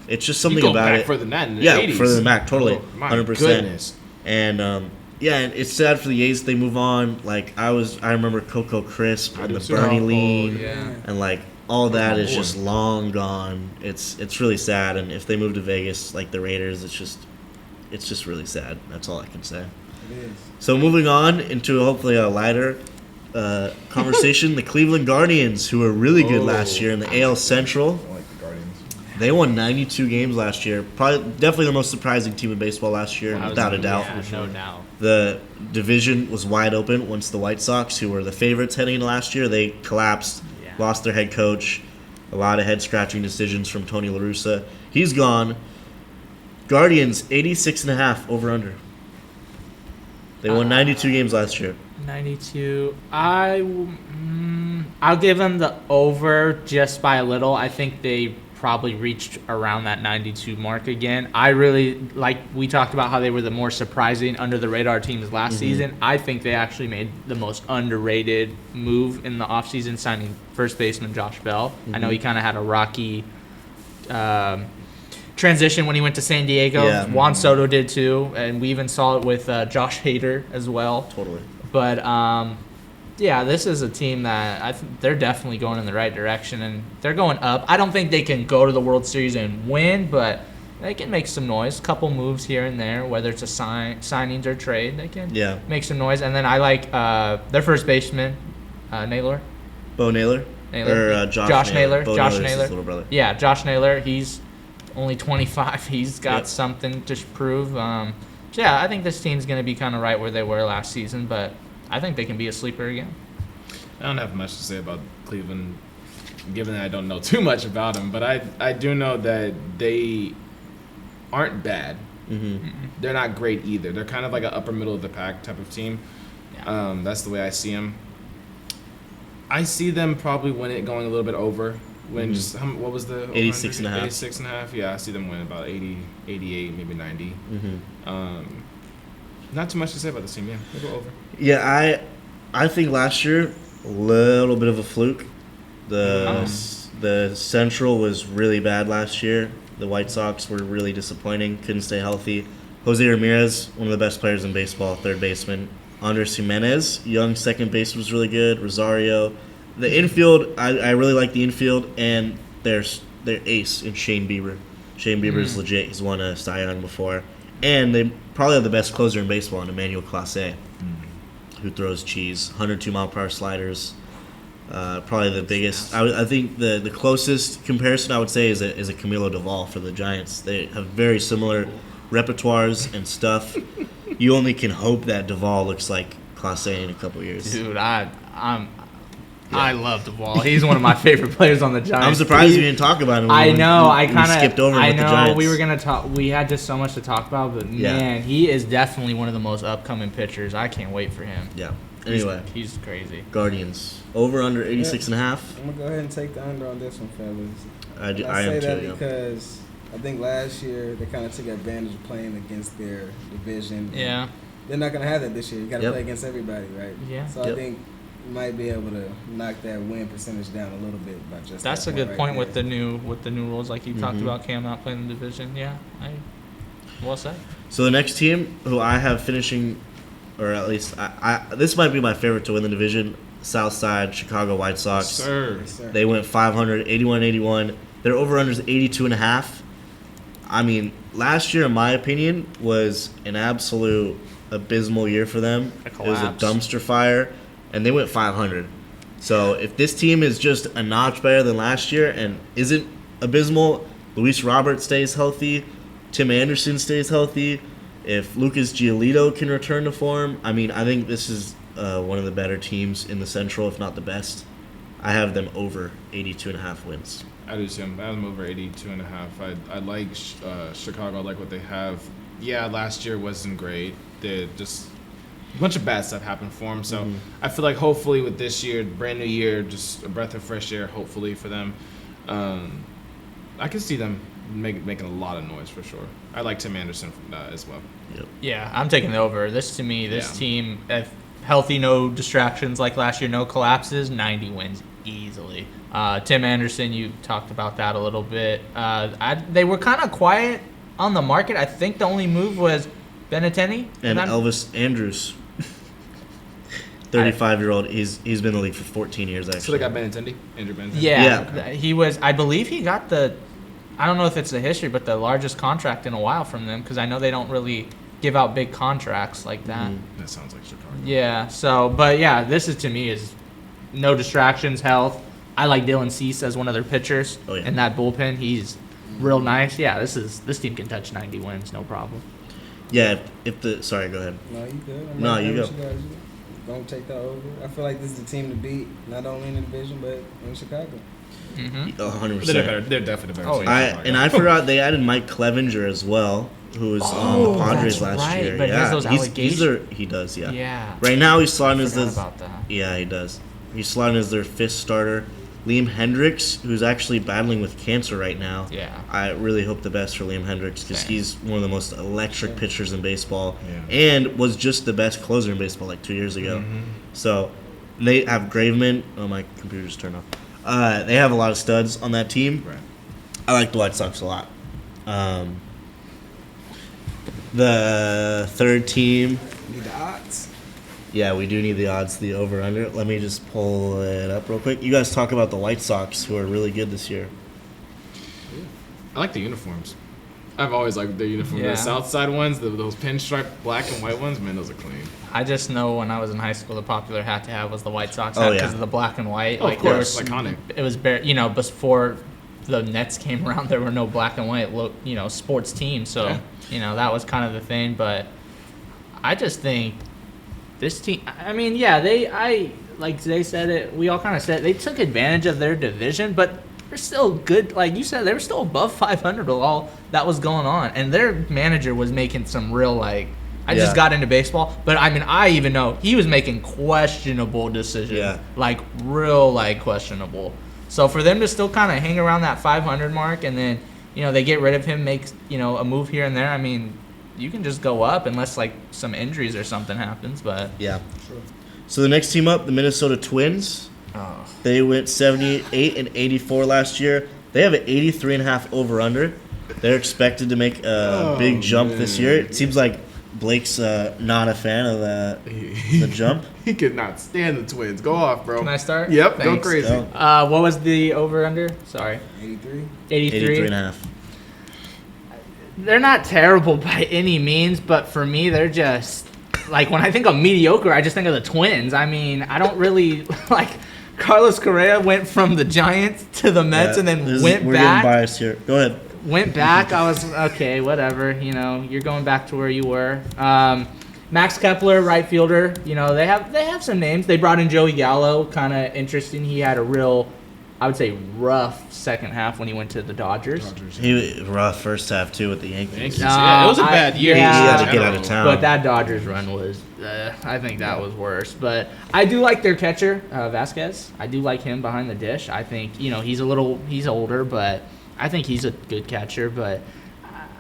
It's just something you go about back it. further than that in the Yeah, 80s. further than back, totally, Oh, my 100%. goodness. And and it's sad for the A's. They move on. Like I remember Coco Crisp and do the too. Bernie Oh, Lean, yeah. and like all that is boy. just long gone. It's really sad. And if they move to Vegas, like the Raiders, it's just really sad. That's all I can say. It is. So moving on into hopefully a lighter conversation, the Cleveland Guardians, who were really good last year in the AL Central. I like the Guardians. They won 92 games last year. Definitely the most surprising team in baseball last year, without a doubt. Yeah, no doubt. The division was wide open once the White Sox, who were the favorites heading into last year, they collapsed, lost their head coach. A lot of head-scratching decisions from Tony La Russa. He's gone. Guardians, 86.5 over-under. They won 92 games last year. 92. I'll give them the over just by a little. I think they probably reached around that 92 mark again. I really like, we talked about how they were the more surprising under the radar teams last season. I think they actually made the most underrated move in the offseason, signing first baseman Josh Bell. I know he kind of had a rocky transition when he went to San Diego. Yeah. Juan Soto did too, and we even saw it with Josh Hader as well. Totally. But yeah, this is a team that they're definitely going in the right direction, and they're going up. I don't think they can go to the World Series and win, but they can make some noise. A couple moves here and there, whether it's a signings or trade, they can make some noise. And then I like their first baseman, Naylor. Bo Naylor? Or Josh Naylor. Josh Naylor's Naylor. his little brother. Yeah, Josh Naylor. He's only 25. He's got something to prove. So yeah, I think this team's going to be kind of right where they were last season, but I think they can be a sleeper again. I don't have much to say about Cleveland, given that I don't know too much about them. But I do know that they aren't bad. They're not great either. They're kind of like an upper middle of the pack type of team. Yeah. That's the way I see them. I see them probably win it going a little bit over. When just what was the 86.5? 86.5. Yeah, I see them win about 80, 88, maybe 90. Not too much to say about this team. Yeah, we'll go over. Yeah, I think last year a little bit of a fluke. The Central was really bad last year. The White Sox were really disappointing. Couldn't stay healthy. Jose Ramirez, one of the best players in baseball, third baseman. Andres Jimenez, young second base, was really good. Rosario. The infield, I really like the infield, and their ace in Shane Bieber. Shane Bieber's legit. He's won a Cy Young before. And they probably have the best closer in baseball in Emmanuel Clase, who throws cheese. 102-mile-per-hour sliders. Probably the biggest. I think the closest comparison I would say is a Camilo Doval for the Giants. They have very similar repertoires and stuff. You only can hope that Doval looks like Clase in a couple years. Dude, I love Doval. He's one of my favorite players on the Giants. I'm surprised you didn't talk about him. I know. I kind of skipped over him with the Giants. we were gonna talk. We had just so much to talk about, but man, he is definitely one of the most upcoming pitchers. I can't wait for him. Yeah. Anyway, he's crazy. Guardians over under 86.5. I'm gonna go ahead and take the under on this one, fellas. I say am that too. because I think last year they kind of took advantage of playing against their division. Yeah. They're not gonna have that this year. You got to play against everybody, right? Yeah. So I think you might be able to knock that win percentage down a little bit by just. That's a good point with the new rules, like you talked about. Cam not playing the division. Yeah. Well said. So the next team who I have finishing, or at least this might be my favorite to win the division, Southside Chicago White Sox. Sir. They went 500, 81-81. Their over-under is 82.5. I mean, last year, in my opinion, was an absolute abysmal year for them. It was a dumpster fire, and they went 500. So if this team is just a notch better than last year and isn't abysmal, Luis Robert stays healthy, Tim Anderson stays healthy, if Lucas Giolito can return to form, I mean, I think this is one of the better teams in the Central, if not the best. I have them over 82.5 wins. I do too. I have them over 82.5. I like Chicago. I like what they have. Yeah, last year wasn't great. They just a bunch of bad stuff happened for them. So I feel like hopefully with this year, brand new year, just a breath of fresh air. Hopefully for them, I can see them making a lot of noise for sure. I like Tim Anderson as well. Yep. Yeah, I'm taking the over. This team, if healthy, no distractions like last year, no collapses, 90 wins easily. Tim Anderson, you talked about that a little bit. They were kind of quiet on the market. I think the only move was Benintendi and Elvis Andrus. 35-year-old. He's been in the league for 14 years, actually. So they got Benintendi? Andrew Benintendi? Yeah. He was, I believe he got I don't know if it's the history, but the largest contract in a while from them, because I know they don't really give out big contracts like that. That sounds like Chicago. Yeah, this is, to me, is no distractions, health. I like Dylan Cease as one of their pitchers. Oh, yeah. In that bullpen, he's real nice, yeah, this team can touch 90 wins, no problem. Yeah, sorry, go ahead. No, you good. No, you go. Don't take that over. I feel like this is the team to beat, not only in the division but in Chicago. 100%. They're definitely better. Oh, I forgot they added Mike Clevenger as well, who was on the Padres that's last right, year. but he has those allegations. He does, yeah. Yeah. Right now he's slotting as About that. Yeah, he does. He's slotting as their 5th starter. Liam Hendricks, who's actually battling with cancer right now. Yeah. I really hope the best for Liam Hendricks because he's one of the most electric pitchers in baseball and was just the best closer in baseball like 2 years ago. So they have Graveman. Oh, my computer just turned off. They have a lot of studs on that team. Right. I like the White Sox a lot. The third team. Need the odds. Yeah, we do need the odds, the over-under. Let me just pull it up real quick. You guys talk about the White Sox, who are really good this year. I like the uniforms. I've always liked the uniforms. Yeah. The South Side ones, those pinstripe black and white ones, man, those are clean. I just know when I was in high school, the popular hat to have was the White Sox Oh, hat yeah. because of the black and white. Oh, like, of there course, was- iconic. It was before the Nets came around, there were no black and white, sports teams. So, that was kind of the thing. But I just think this team. I mean, like they said it. We all kind of said they took advantage of their division, but they're still good. Like you said, they were still above 500 with all that was going on, and their manager was making some real like. I just got into baseball, but I mean, I even know he was making questionable decisions. Yeah. Like real questionable. So for them to still kind of hang around that 500 mark, and then they get rid of him, make a move here and there. I mean, you can just go up unless like some injuries or something happens. But Yeah. So the next team up, the Minnesota Twins. oh, They went 78 and 84 last year. They have an 83.5 over-under. They're expected to make a big jump this year. It seems like Blake's not a fan of the jump. He could not stand the Twins. Go off, bro. can I start? Yep, go Thanks. crazy. Oh, What was the over under? Sorry, 83. 83. 83.5. They're not terrible by any means, but for me, they're just like when I think of mediocre, I just think of the Twins. I mean, I don't really like. Carlos Correa went from the Giants to the Mets and then We're went getting back. biased here. Go ahead. Went back. I was okay, whatever. You're going back to where you were. Max Kepler, right fielder. They have some names. They brought in Joey Gallo, kind of interesting. He had a real, I would say, rough second half when he went to the Dodgers. He was rough first half too with the Yankees. Yankees. Yeah, it was a bad year. yeah. He had to in get out of general. town. But that Dodgers run was, I think that was worse. But I do like their catcher, Vasquez. I do like him behind the dish. I think, he's older, but I think he's a good catcher. But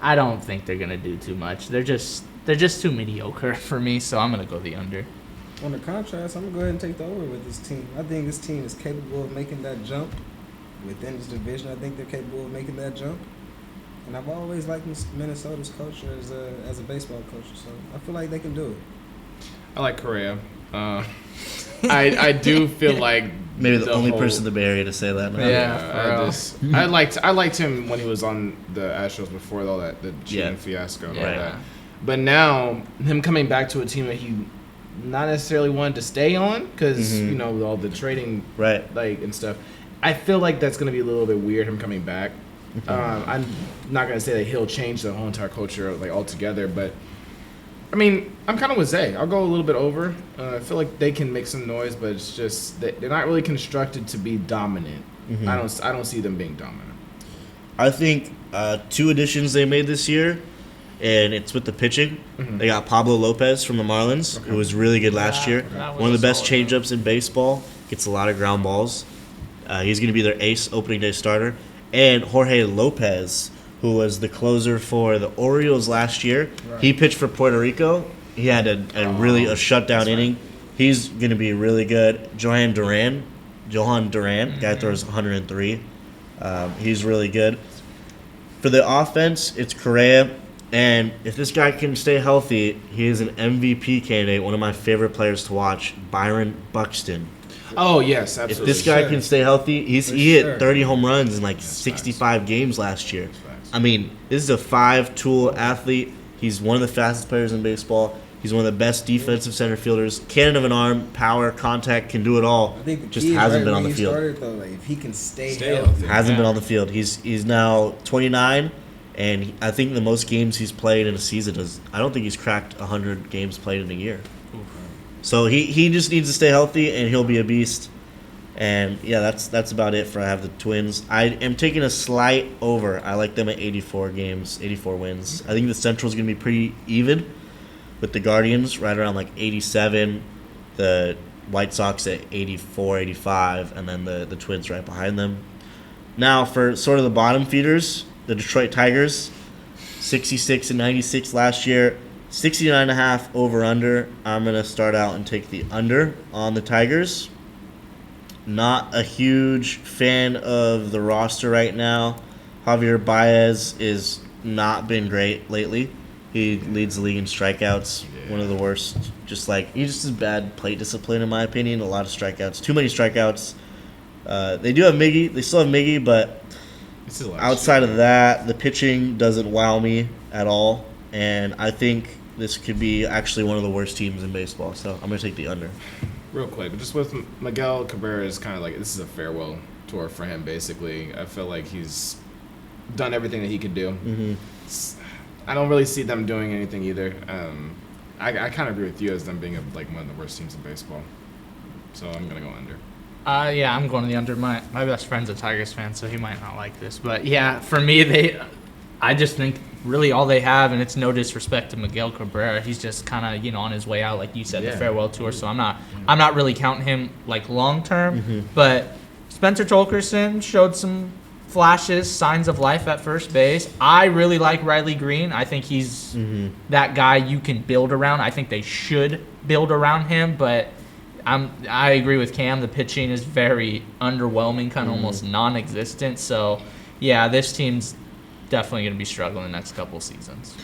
I don't think they're going to do too much. They're just too mediocre for me, so I'm going to go the under. On the contrast, I'm going to go ahead and take the over with this team. I think this team is capable of making that jump. Within this division, I think they're capable of making that jump. And I've always liked Minnesota's culture as a baseball coach, so I feel like they can do it. I like Correa. I do feel like Maybe the only person in the Bay Area to say that now. Yeah. I liked him when he was on the Astros before all that the cheating fiasco and all Yeah. that. But now him coming back to a team that he not necessarily wanted to stay on because with all the trading Right. and stuff. I feel like that's going to be a little bit weird him coming back. I'm not going to say that he'll change the whole entire culture altogether, but I mean, I'm kind of with Zay. I'll go a little bit over. I feel like they can make some noise, but it's just they're not really constructed to be dominant. I don't see them being dominant. I think 2 additions they made this year, and it's with the pitching. They got Pablo Lopez from the Marlins, who was really good last year. that was One of the a best solid changeups in baseball. Gets a lot of ground balls. He's going to be their ace opening day starter. And Jorge Lopez, who was the closer for the Orioles last year. Right. He pitched for Puerto Rico. He had a shutdown inning. He's going to be really good. Johan Duran, guy throws 103. He's really good. For the offense, it's Correa. And if this guy can stay healthy, he is an MVP candidate, one of my favorite players to watch, Byron Buxton. Oh yes, If absolutely. this guy can stay healthy, he hit sure. 30 home runs in 65 games last year. I mean, this is a 5-tool athlete. He's one of the fastest players in baseball. He's one of the best defensive center fielders. Cannon of an arm, power, contact, can do it all. I think the Just key hasn't is been right on the when he field. started, though, like, if he can stay Stay healthy. healthy. Hasn't Yeah. been on the field. He's now 29, and I think the most games he's played in a season is, I don't think he's cracked 100 games played in a year. So he just needs to stay healthy, and he'll be a beast. And yeah, that's about it for I have the Twins. I am taking a slight over. I like them at 84 games, 84 wins. I think the Central's going to be pretty even with the Guardians right around like 87, the White Sox at 84, 85, and then the Twins right behind them. Now for sort of the bottom feeders, the Detroit Tigers, 66 and 96 last year, 69.5 over under. I'm going to start out and take the under on the Tigers. Not a huge fan of the roster right now. Javier Baez is not been great lately. He leads the league in strikeouts, one of the worst. He just has bad plate discipline in my opinion. A lot of strikeouts, too many strikeouts. They do have Miggy. They still have Miggy, but outside of that, the pitching doesn't wow me at all. And I think this could be actually one of the worst teams in baseball. So I'm gonna take the under. Real quick, but just with Miguel Cabrera is kind of like, this is a farewell tour for him, basically. I feel like he's done everything that he could do. Mm-hmm. I don't really see them doing anything either. I kind of agree with you as them being one of the worst teams in baseball. So I'm going to go under. Yeah, I'm going to the under. My best friend's a Tigers fan, so he might not like this. But yeah, for me, I just think really all they have, and it's no disrespect to Miguel Cabrera, he's just kind of on his way out, like you said, the farewell tour. So I'm not really counting him like long term. Mm-hmm. But Spencer Torkelson showed some flashes, signs of life at first base. I really like Riley Green. I think he's that guy you can build around. I think they should build around him, but I agree with Cam. The pitching is very underwhelming, kind of almost non-existent. So yeah, this team's definitely going to be struggling the next couple seasons.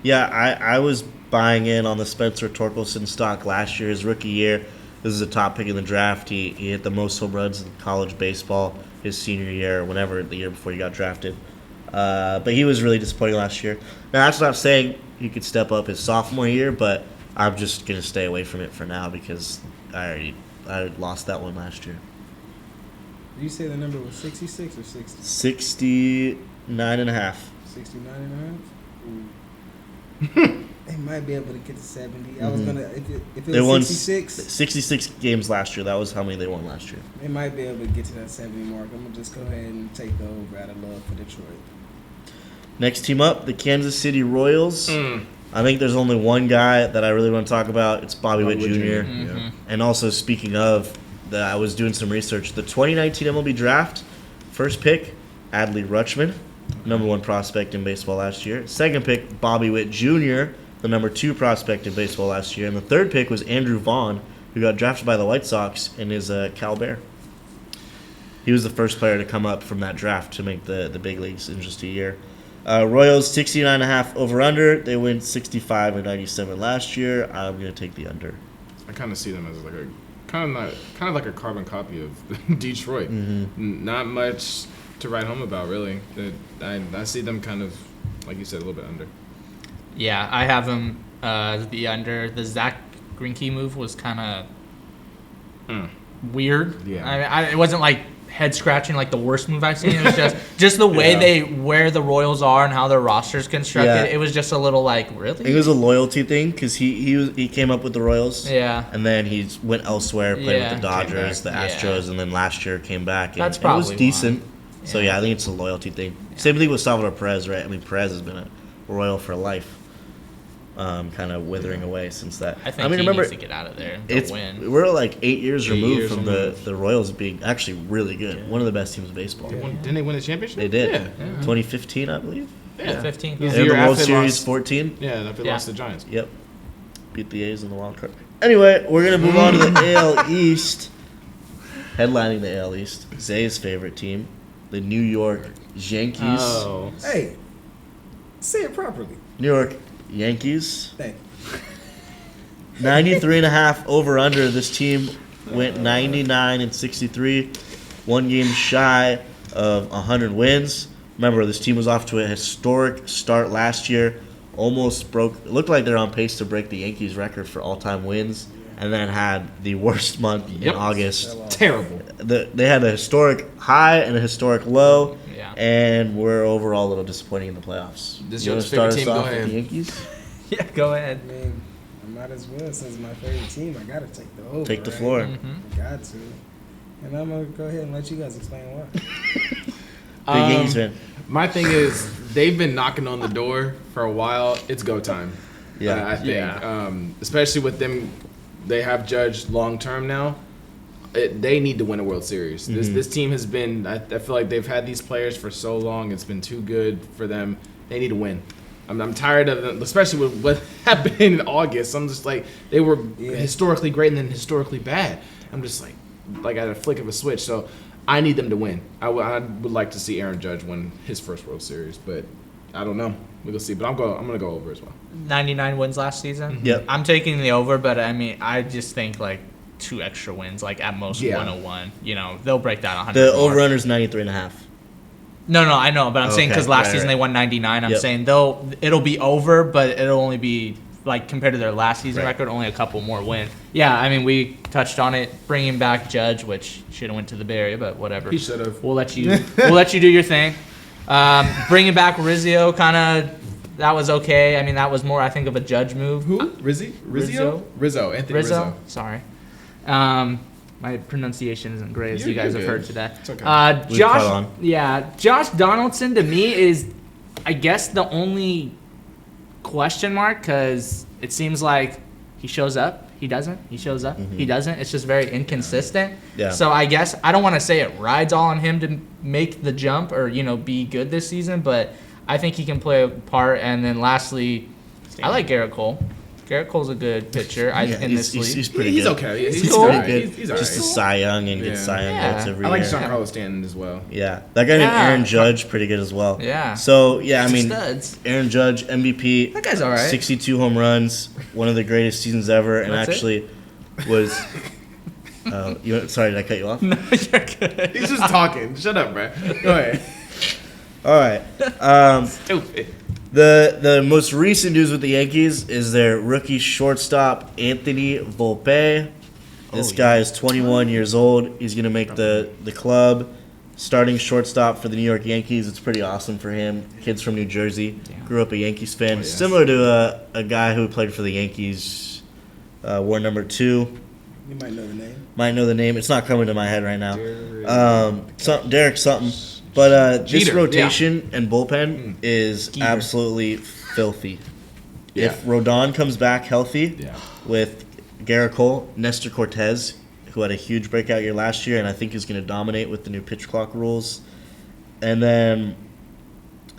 Yeah, I was buying in on the Spencer Torkelson stock last year, his rookie year. This is a top pick in the draft. He hit the most home runs in college baseball his senior year, whenever the year before he got drafted. But he was really disappointing last year. Now, that's not saying he could step up his sophomore year, but I'm just going to stay away from it for now because I lost that one last year. Did you say the number was 66 or 60? 69.5. 69 and a half? They might be able to get to 70. I was going to, if They it won was 66, 66 games last year. That was how many they won last year. they might be able to get to that 70 mark. I'm going to just go ahead and take the over out of love for Detroit. Next team up, the Kansas City Royals. I think there's only one guy that I really want to talk about. It's Bobby Witt Jr. Yeah. And also, speaking of, I was doing some research. The 2019 MLB Draft, first pick, Adley Rutschman, number 1 prospect in baseball last year. Second pick, Bobby Witt Jr., the number 2 prospect in baseball last year. And the third pick was Andrew Vaughn, who got drafted by the White Sox and is a Cal Bear. He was the first player to come up from that draft to make the big leagues in just a year. Royals 69.5 over under. They went 65 and 97 last year. I'm going to take the under. I kind of see them as like a kind of like a carbon copy of Detroit. Not much to write home about, really. I see them kind of, like you said, a little bit under. Yeah, I have them the under. The Zach Greinke move was kind of weird. Yeah. It wasn't like head scratching like the worst move I've seen. It was just the way where the Royals are and how their roster's constructed. Yeah. It was just a little like, really? It was a loyalty thing because he came up with the Royals. Yeah. And then he went elsewhere, played with the Dodgers, the back. Astros, and then last year came back. And That's it probably was decent. why. So yeah, I think it's a loyalty thing. Same thing with Salvador Perez, right? I mean, Perez has been a Royal for life. Kind of withering away since that. I think he needs to get out of there. Win. We're like 8 years removed from removed. the Royals being actually really good. One of the best teams in baseball. Didn't they win the championship? They did. Yeah. 2015, I believe. Yeah, 15. Yeah. They were year the World after they Series lost- 14. Yeah, they lost to the Giants. Yep. Beat the A's in the wild card. Anyway, we're going to move on to the AL East. Headlining the AL East, Zay's favorite team, the New York Yankees. Oh. Hey, say it properly. New York Yankees. Thank you. 93.5 over under. This team went 99 and 63, 1 game shy of 100 wins. Remember, this team was off to a historic start last year. almost broke. It looked like they're on pace to break the Yankees record for all-time wins, and then had the worst month in August. Terrible. They had a historic high and a historic low, Yeah. and we're overall a little disappointing in the playoffs. This You your want to start favorite us team? Go off with ahead. the Yankees? Yeah, go ahead. I mean, I might as well, since it's my favorite team, I gotta take the over. Take the right? floor. Mm-hmm. I got to. And I'm gonna go ahead and let you guys explain why. Big Yankees fan. My thing is, they've been knocking on the door for a while. It's go time. Yeah. I think. Yeah. Especially with them, they have Judge long term now. They need to win a World Series. This team has been. I feel like they've had these players for so long. It's been too good for them. They need to win. I'm tired of them, especially with what happened in August. I'm just like, they were historically great and then historically bad. I'm just like at a flick of a switch. So I need them to win. I would like to see Aaron Judge win his first World Series, but I don't know. We'll see. But I'm gonna go over as well. 99 wins last season. Yep. I'm taking the over, but I mean, I just think like 2 extra wins, like at most Yeah. 101. You know, they'll break that 100. The more. over-under is 93.5. No, I know, but I'm saying because Okay, last right, season right. they won 99. I'm Yep. saying it'll be over, but it'll only be like compared to their last season Right. record, only a couple more wins. Yeah, I mean we touched on it, bringing back Judge, which should have went to the Bay Area, but whatever. He should have. We'll let you do your thing. Bringing back Rizzo, kind of that was okay. I mean that was more I think of a Judge move. Who? Rizzo? Anthony Rizzo. Sorry. My pronunciation isn't great, as you You're guys have good. heard today. It's okay. We've caught on. Josh Donaldson to me is, I guess, the only question mark because it seems like he shows up, he doesn't. He shows up, he doesn't. It's just very inconsistent. Yeah. So I guess I don't want to say it rides all on him to make the jump or be good this season, but I think he can play a part. And then lastly, I like Garrett Cole. Garrett Cole's a good pitcher in this league. He's pretty He's good. okay. Yeah, He's he's pretty alright. good. He's Just a alright. Cy Young and Yeah. gets Cy Young Yeah. votes every I like year. Giancarlo Stanton as well. Yeah, that guy named Yeah. Aaron Judge, pretty good as well. Yeah. So yeah, I mean, Studs. Aaron Judge, MVP. That guy's all right. 62 home runs, one of the greatest seasons ever, and That's it? actually was. Sorry, did I cut you off? No, you're good. He's just talking. Shut up, bro. Go ahead. All right. Stupid. The most recent news with the Yankees is their rookie shortstop Anthony Volpe. This guy is 21 years old. He's gonna make the club starting shortstop for the New York Yankees. It's pretty awesome for him. Kid's from New Jersey. Grew up a Yankees fan. yes. Similar to a guy who played for the Yankees, wore number 2. You might know the name. Might know the name. It's not coming to my head right now. Derek something. But this Jeter, rotation and bullpen is Skeeter. absolutely filthy. Yeah. If Rodon comes back healthy Yeah. with Garrett Cole, Nestor Cortez, who had a huge breakout year last year and I think is going to dominate with the new pitch clock rules, and then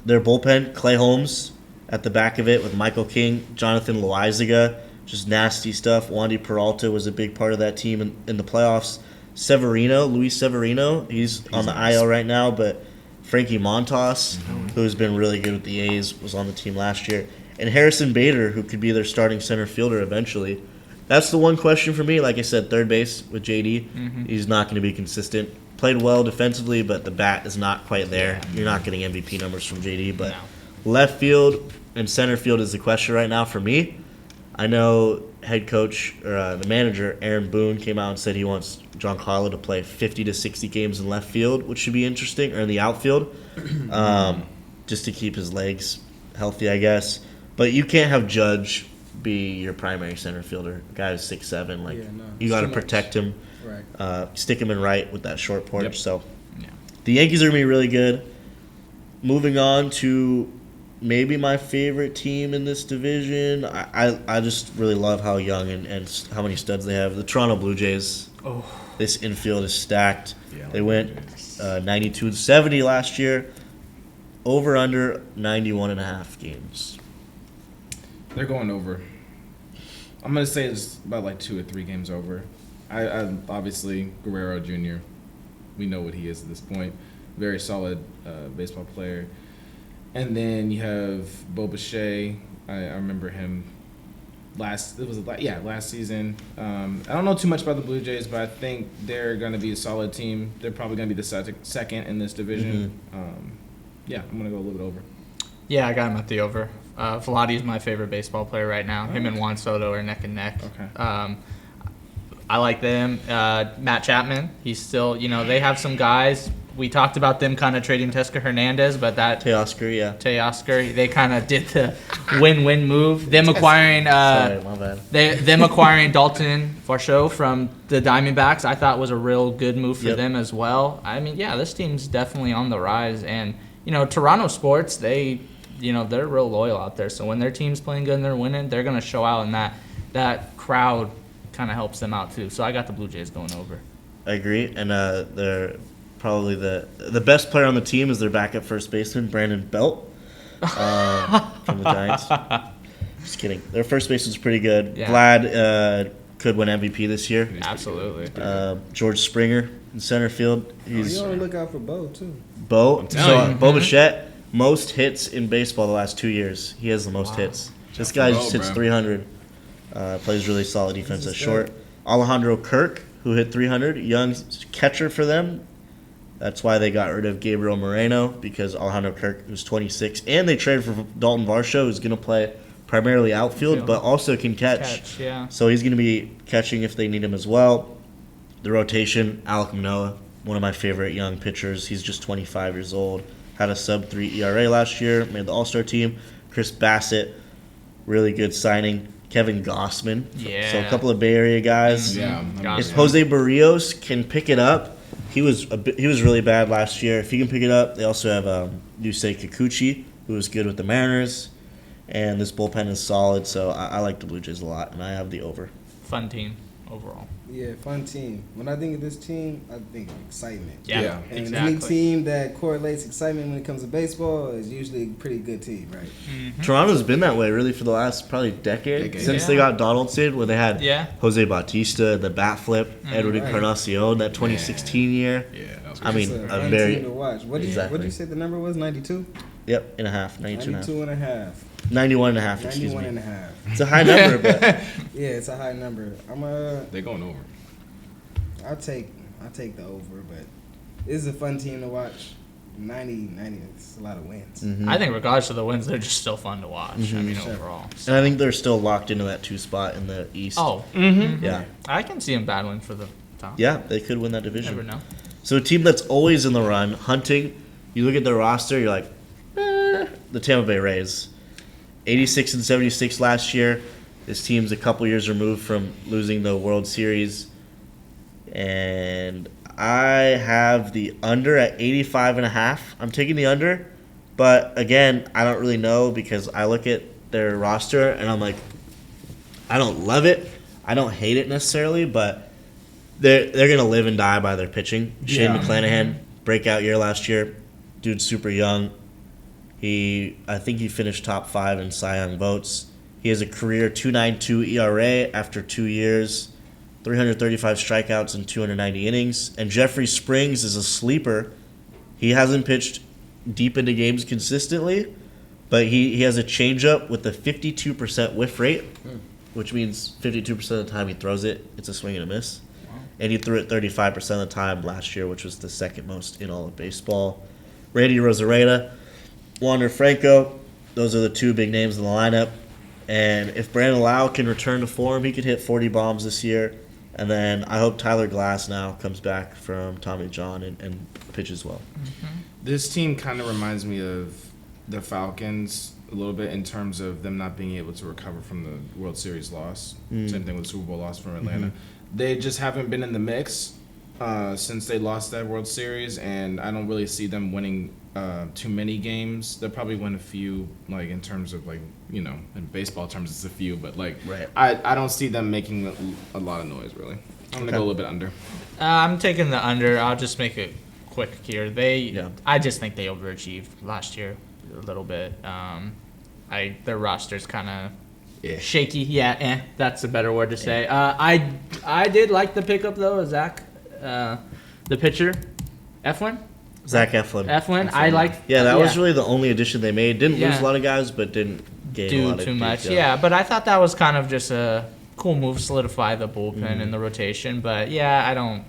their bullpen, Clay Holmes at the back of it with Michael King, Jonathan Loaizaga, just nasty stuff. Wandy Peralta was a big part of that team in the playoffs. Luis Severino, he's on the IL right now, but Frankie Montas, who's been really good with the A's, was on the team last year. And Harrison Bader, who could be their starting center fielder eventually. That's the one question for me. Like I said, third base with JD, he's not going to be consistent. Played well defensively, but the bat is not quite there. You're not getting MVP numbers from JD, but left field and center field is the question right now for me. I know head coach or the manager, Aaron Boone, came out and said he wants Giancarlo to play 50 to 60 games in left field, which should be interesting, or in the outfield, just to keep his legs healthy, I guess. But you can't have Judge be your primary center fielder. The guy is 6'7". Like, Yeah, no, you it's got to too much. protect him, Right. stick him in right with that short porch. Yep. So Yeah. the Yankees are going to be really good. Moving on to maybe my favorite team in this division. I just really love how young and how many studs they have. The Toronto Blue Jays. Oh. This infield is stacked. Yeah, They went 92-70 last year. Over under 91.5 games. They're going over. I'm gonna say it's about like 2 or 3 games over. I obviously Guerrero Jr. We know what he is at this point. Very solid baseball player. And then you have Bo Bichette. I remember him last season. I don't know too much about the Blue Jays, but I think they're going to be a solid team. They're probably going to be the second in this division. Yeah, I'm going to go a little bit over. Yeah, I got him at the over. Vladi's my favorite baseball player right now. Him and Juan Soto are neck and neck. Okay. I like them. Matt Chapman, he's still, they have some guys. We talked about them kind of trading Teoscar Hernandez, but that Teoscar, they kind of did the win-win move. Them acquiring Sorry, my bad. them acquiring Dalton Varsho from the Diamondbacks, I thought was a real good move for them as well. I mean, yeah, this team's definitely on the rise, and Toronto sports, they're real loyal out there. So when their team's playing good and they're winning, they're gonna show out, and that crowd kind of helps them out too. So I got the Blue Jays going over. I agree, and they're probably the best player on the team is their backup first baseman, Brandon Belt, from the Giants. Just kidding. Their first baseman's pretty good. Yeah. Vlad could win MVP this year. Absolutely. George Springer in center field. You want to look out for Bo too. Bo telling you. Bichette, most hits in baseball the last 2 years. He has the most hits. This guy just hits 300. Plays really solid defense at short. Alejandro Kirk, who hit 300, young catcher for them. That's why they got rid of Gabriel Moreno, because Alejandro Kirk was 26. And they traded for Dalton Varsho, who's going to play primarily outfield, but also can catch. Yeah. So he's going to be catching if they need him as well. The rotation, Alek Manoah, one of my favorite young pitchers. He's just 25 years old. Had a sub-3 ERA last year, made the All-Star team. Chris Bassett, really good signing. Kevin Gossman. Yeah. So a couple of Bay Area guys. Yeah. If Jose Barrios can pick it up, he was really bad last year. If he can pick it up, they also have Yusei Kikuchi, who was good with the Mariners. And this bullpen is solid, so I like the Blue Jays a lot, and I have the over. Fun team overall. Yeah, fun team. When I think of this team, I think of excitement. Yeah, And exactly. any team that correlates excitement when it comes to baseball is usually a pretty good team, right? Mm-hmm. Toronto's been that way really for the last probably decade since they got Donaldson, where they had Jose Bautista, the bat flip, Edward Encarnacion, that 2016 year. Yeah, that was I mean, It's a fun very team to watch. What did you say the number was? 92? Yep, and a half, 92 and a half. 92 and a half. 91 and a half, excuse 91 me. and a half. It's a high number, but Yeah, it's a high number. They're going over. I'll take the over, but this is a fun team to watch. 90, it's a lot of wins. I think regardless of the wins, they're just still fun to watch. I mean, overall. and I think they're still locked into that 2 spot in the East. Oh, yeah. I can see them battling for the top. Yeah, they could win that division. Never know. So a team that's always in the run, hunting, you look at their roster, you're like, the Tampa Bay Rays. 86 and 76 last year. This team's a couple years removed from losing the World Series. And I have the under at 85.5. I'm taking the under. But, again, I don't really know because I look at their roster and I'm like, I don't love it. I don't hate it necessarily, but they're going to live and die by their pitching. Shane McClanahan, breakout year last year. Dude's super young. I think he finished top 5 in Cy Young votes. He has a career 2.92 ERA after 2 years, 335 strikeouts in 290 innings. And Jeffrey Springs is a sleeper. He hasn't pitched deep into games consistently, but he has a changeup with a 52% whiff rate, which means 52% of the time he throws it, it's a swing and a miss. And he threw it 35% of the time last year, which was the second most in all of baseball. Randy Rosarena, Wander Franco, those are the 2 big names in the lineup. And if Brandon Lau can return to form, he could hit 40 bombs this year. And then I hope Tyler Glass now comes back from Tommy John and pitches well. This team kind of reminds me of the Falcons a little bit in terms of them not being able to recover from the World Series loss. Same thing with Super Bowl loss from Atlanta. They just haven't been in the mix since they lost that World Series, and I don't really see them winning too many games. They'll probably win a few, like in terms of like, in baseball terms it's a few, but like I don't see them making a lot of noise really. I'm gonna go a little bit under. I'm taking the under. I'll just make it quick here. I just think they overachieved last year a little bit. Their roster's kind of shaky. Yeah, that's a better word to say. I did like the pickup though, Zach, the pitcher, Eflin. Zach Eflin. I liked. Yeah, that was really the only addition they made. Didn't lose a lot of guys, but didn't gain a do lot of too much. detail. Yeah, but I thought that was kind of just a cool move, solidify the bullpen and the rotation. But yeah,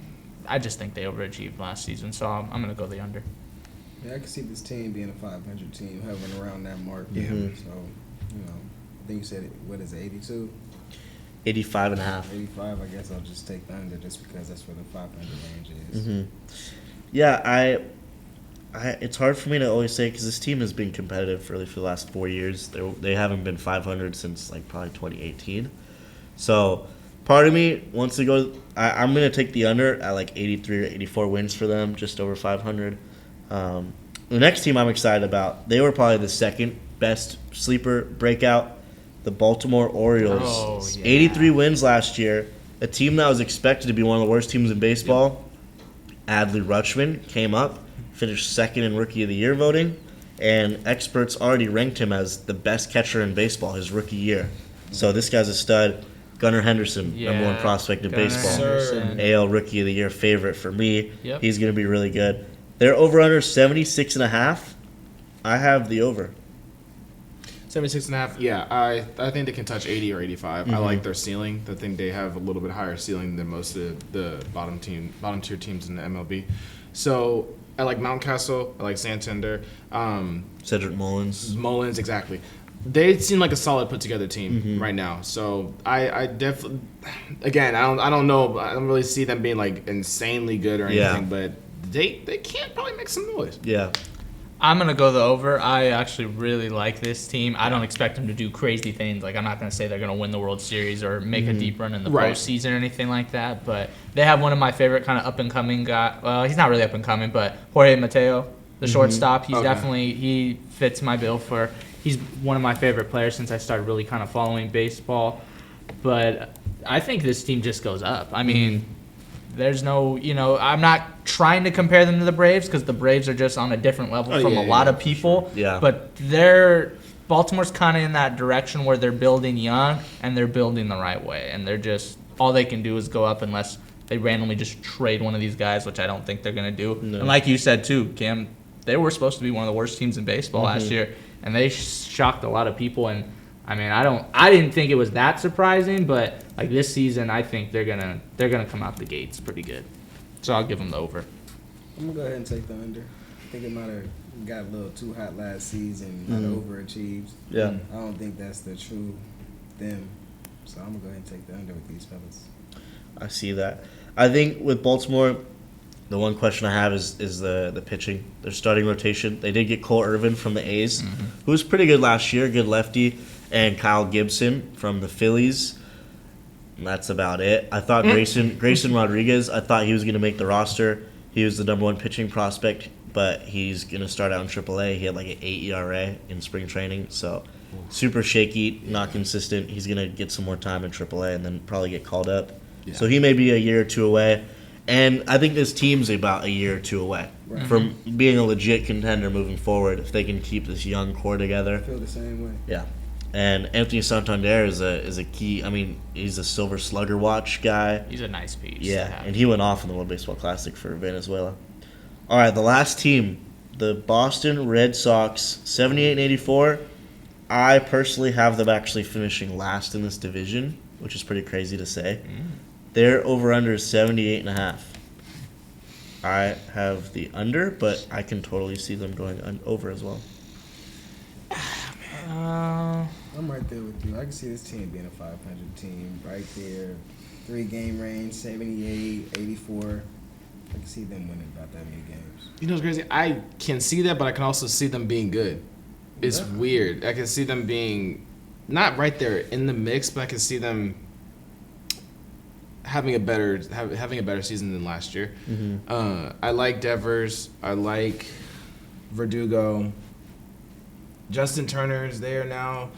I just think they overachieved last season, so I'm gonna go the under. Yeah, I can see this team being a 500 team, hovering around that mark. Yeah. Mhm. So, I think you said, what is it, 82? 85 and a half. 85, I guess I'll just take the under just because that's where the 500 range is. Mm-hmm. Yeah, I it's hard for me to always say because this team has been competitive for the last 4 years. They haven't been 500 since like probably 2018. So part of me wants to go. I'm gonna take the under at like 83 or 84 wins for them, just over 500. The next team I'm excited about. They were probably the second best sleeper breakout. The Baltimore Orioles. Oh, yeah. 83 wins last year. A team that was expected to be one of the worst teams in baseball. Yep. Adley Rutschman came up, finished second in Rookie of the Year voting, and experts already ranked him as the best catcher in baseball his rookie year. So this guy's a stud. Gunnar Henderson, number one prospect in baseball. Henderson. AL Rookie of the Year favorite for me. Yep. He's going to be really good. Their over-under 76.5. I have the over. 76.5. Yeah, I think they can touch 80 or 85. I like their ceiling. I think they have a little bit higher ceiling than most of the bottom tier teams in the MLB. So I like Mountcastle. I like Santander. Cedric Mullins. Exactly. They seem like a solid put together team right now. So I definitely, again, I don't know. I don't really see them being like insanely good or anything, but they can probably make some noise. Yeah. I'm going to go the over. I actually really like this team. I don't expect them to do crazy things. Like, I'm not going to say they're going to win the World Series or make a deep run in the postseason or anything like that. But they have one of my favorite kind of up-and-coming guys. Well, he's not really up-and-coming, but Jorge Mateo, the shortstop. He's definitely – he fits my bill for – he's one of my favorite players since I started really kind of following baseball. But I think this team just goes up. I mean – there's no, I'm not trying to compare them to the Braves because the Braves are just on a different level from a lot of people. Yeah. But Baltimore's kind of in that direction where they're building young and they're building the right way. And they're just, all they can do is go up unless they randomly just trade one of these guys, which I don't think they're going to do. No. And like you said too, Cam, they were supposed to be one of the worst teams in baseball last year. And they shocked a lot of people. And I mean, I didn't think it was that surprising, but like this season, I think they're gonna come out the gates pretty good. So I'll give them the over. I'm gonna go ahead and take the under. I think it might have got a little too hot last season, might have overachieved. Yeah. I don't think that's the true them. So I'm gonna go ahead and take the under with these fellas. I see that. I think with Baltimore, the one question I have is the pitching. Their starting rotation. They did get Cole Irvin from the A's, who was pretty good last year, good lefty, and Kyle Gibson from the Phillies. And that's about it. I thought Grayson Rodriguez, I thought he was going to make the roster. He was the number one pitching prospect, but he's going to start out in AAA. He had like an 8 ERA in spring training, so super shaky, not consistent. He's going to get some more time in AAA and then probably get called up. Yeah. So he may be a year or two away. And I think this team's about a year or two away from being a legit contender moving forward if they can keep this young core together. I feel the same way. Yeah. And Anthony Santander is a key. I mean, he's a Silver Slugger watch guy. He's a nice piece. Yeah, and he went off in the World Baseball Classic for Venezuela. All right, the last team, the Boston Red Sox, 78 and 84. I personally have them actually finishing last in this division, which is pretty crazy to say. Their over-under is 78.5. I have the under, but I can totally see them going over as well. I'm right there with you. I can see this team being a 500 team right there. 3-game range, 78, 84. I can see them winning about that many games. You know what's crazy? I can see that, but I can also see them being good. It's weird. I can see them being not right there in the mix, but I can see them having a better season than last year. I like Devers. I like Verdugo. Justin Turner's there now.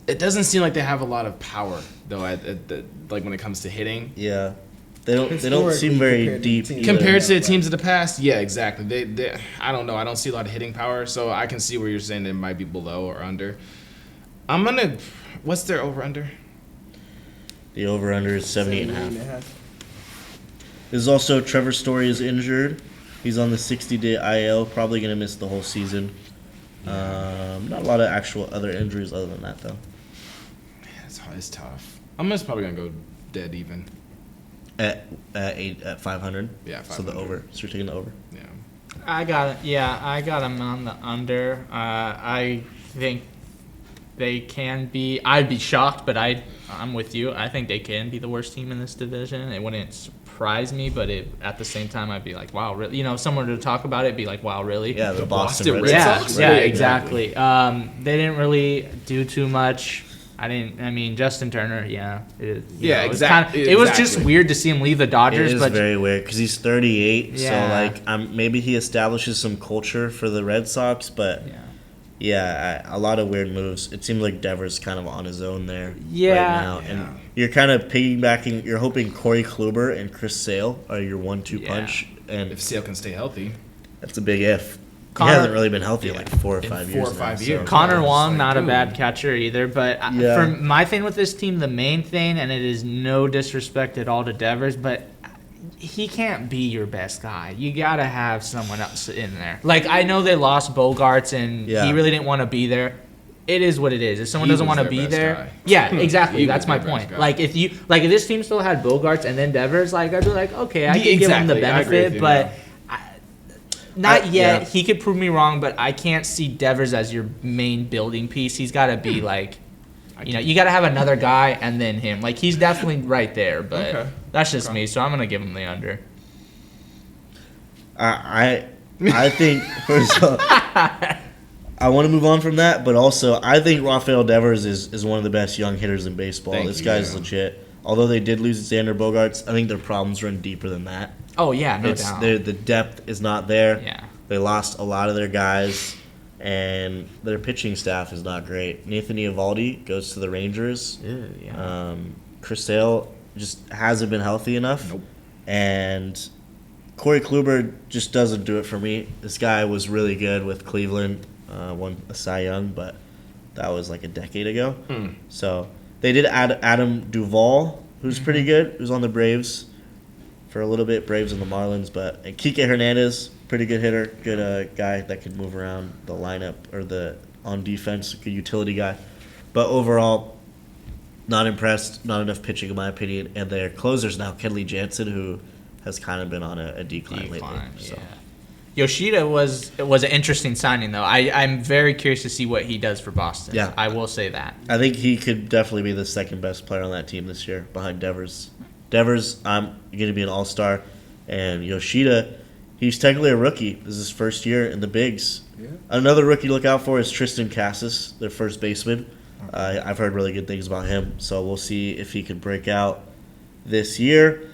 It doesn't seem like they have a lot of power though. Like when it comes to hitting. Yeah, they don't seem very deep compared to the teams of the past. Yeah, exactly. They I don't know. I don't see a lot of hitting power, so I can see where you're saying they might be below or under. What's their over under? The over under is 78.5. There's also Trevor Story is injured. He's on the 60-day IL, probably gonna miss the whole season. Not a lot of actual other injuries other than that, though. Yeah, it's tough. I'm just probably gonna go dead even. At 500. Yeah, 500. So the over. So you're taking the over. Yeah. I got it. Yeah, I got him on the under. I think they can be. I'd be shocked, but I'm with you. I think they can be the worst team in this division. It wouldn't surprise me, but at the same time, I'd be like, wow, really? You know, if someone were to talk about it, it'd be like, wow, really? Yeah, the Boston Red Yeah, Sox. yeah, Right? exactly. They didn't really do too much. I mean, Justin Turner, Exactly. It was just weird to see him leave the Dodgers. It is but very weird because he's 38, Yeah. so maybe he establishes some culture for the Red Sox, but a lot of weird moves. It seems like Devers kind of on his own there right now, and you're kind of piggybacking. You're hoping Corey Kluber and Chris Sale are your 1-2 punch, and If Sale can stay healthy. that's a big if. He Connor- hasn't really been healthy in like 4 or 5 years. 4 or 5 years. Connor Yeah, Wong, it's not a dude. bad catcher either. But for my thing with this team, the main thing, and it is no disrespect at all to Devers, but he can't be your best guy. You got to have someone else in there. Like, I know they lost Bogarts, and he really didn't want to be there. It is what it is. If someone He doesn't was want to their be best there, guy. yeah, exactly. He That's was my their best point. guy. Like, if this team still had Bogarts and then Devers, like, I'd be like, okay, I can give him the Exactly. I agree with benefit, you, but. Not yet. Yeah. He could prove me wrong, but I can't see Devers as your main building piece. He's got to be like, you got to have another guy and then him. Like, he's definitely right there, but that's just me. So I'm gonna give him the under. I think first of all, I want to move on from that, but also I think Rafael Devers is one of the best young hitters in baseball. This guy's legit. Although they did lose Xander Bogaerts, I think their problems run deeper than that. Oh yeah, no doubt. The depth is not there. Yeah. They lost a lot of their guys, and their pitching staff is not great. Nathan Eovaldi goes to the Rangers. Chris Sale just hasn't been healthy enough. Nope. And Corey Kluber just doesn't do it for me. This guy was really good with Cleveland, won a Cy Young, but that was like a decade ago. So they did add Adam Duvall, who's pretty good, who's on the Braves for a little bit, Braves and the Marlins. But and Kike Hernandez, pretty good hitter, good guy that can move around the lineup or on defense, good utility guy. But overall, not impressed, not enough pitching in my opinion. And their closers now, Kenley Jansen, who has kind of been on a decline lately. So. Yoshida was an interesting signing, though. I'm very curious to see what he does for Boston. Yeah. I will say that. I think he could definitely be the second best player on that team this year behind Devers. Devers, I'm going to be an all-star. And Yoshida, he's technically a rookie. This is his first year in the bigs. Yeah. Another rookie to look out for is Tristan Cassis, their first baseman. I've heard really good things about him, so we'll see if he can break out this year.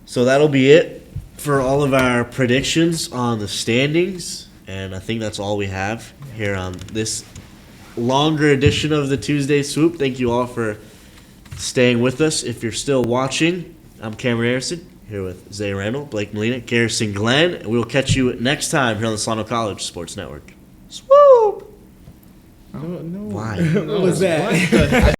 So that'll be it for all of our predictions on the standings, and I think that's all we have here on this longer edition of the Tuesday Swoop. Thank you all for staying with us. If you're still watching, I'm Cameron Harrison, here with Zay Randall, Blake Molina, Garrison Glenn, and we will catch you next time here on the Solano College Sports Network. Swoop! No. Why? What was that?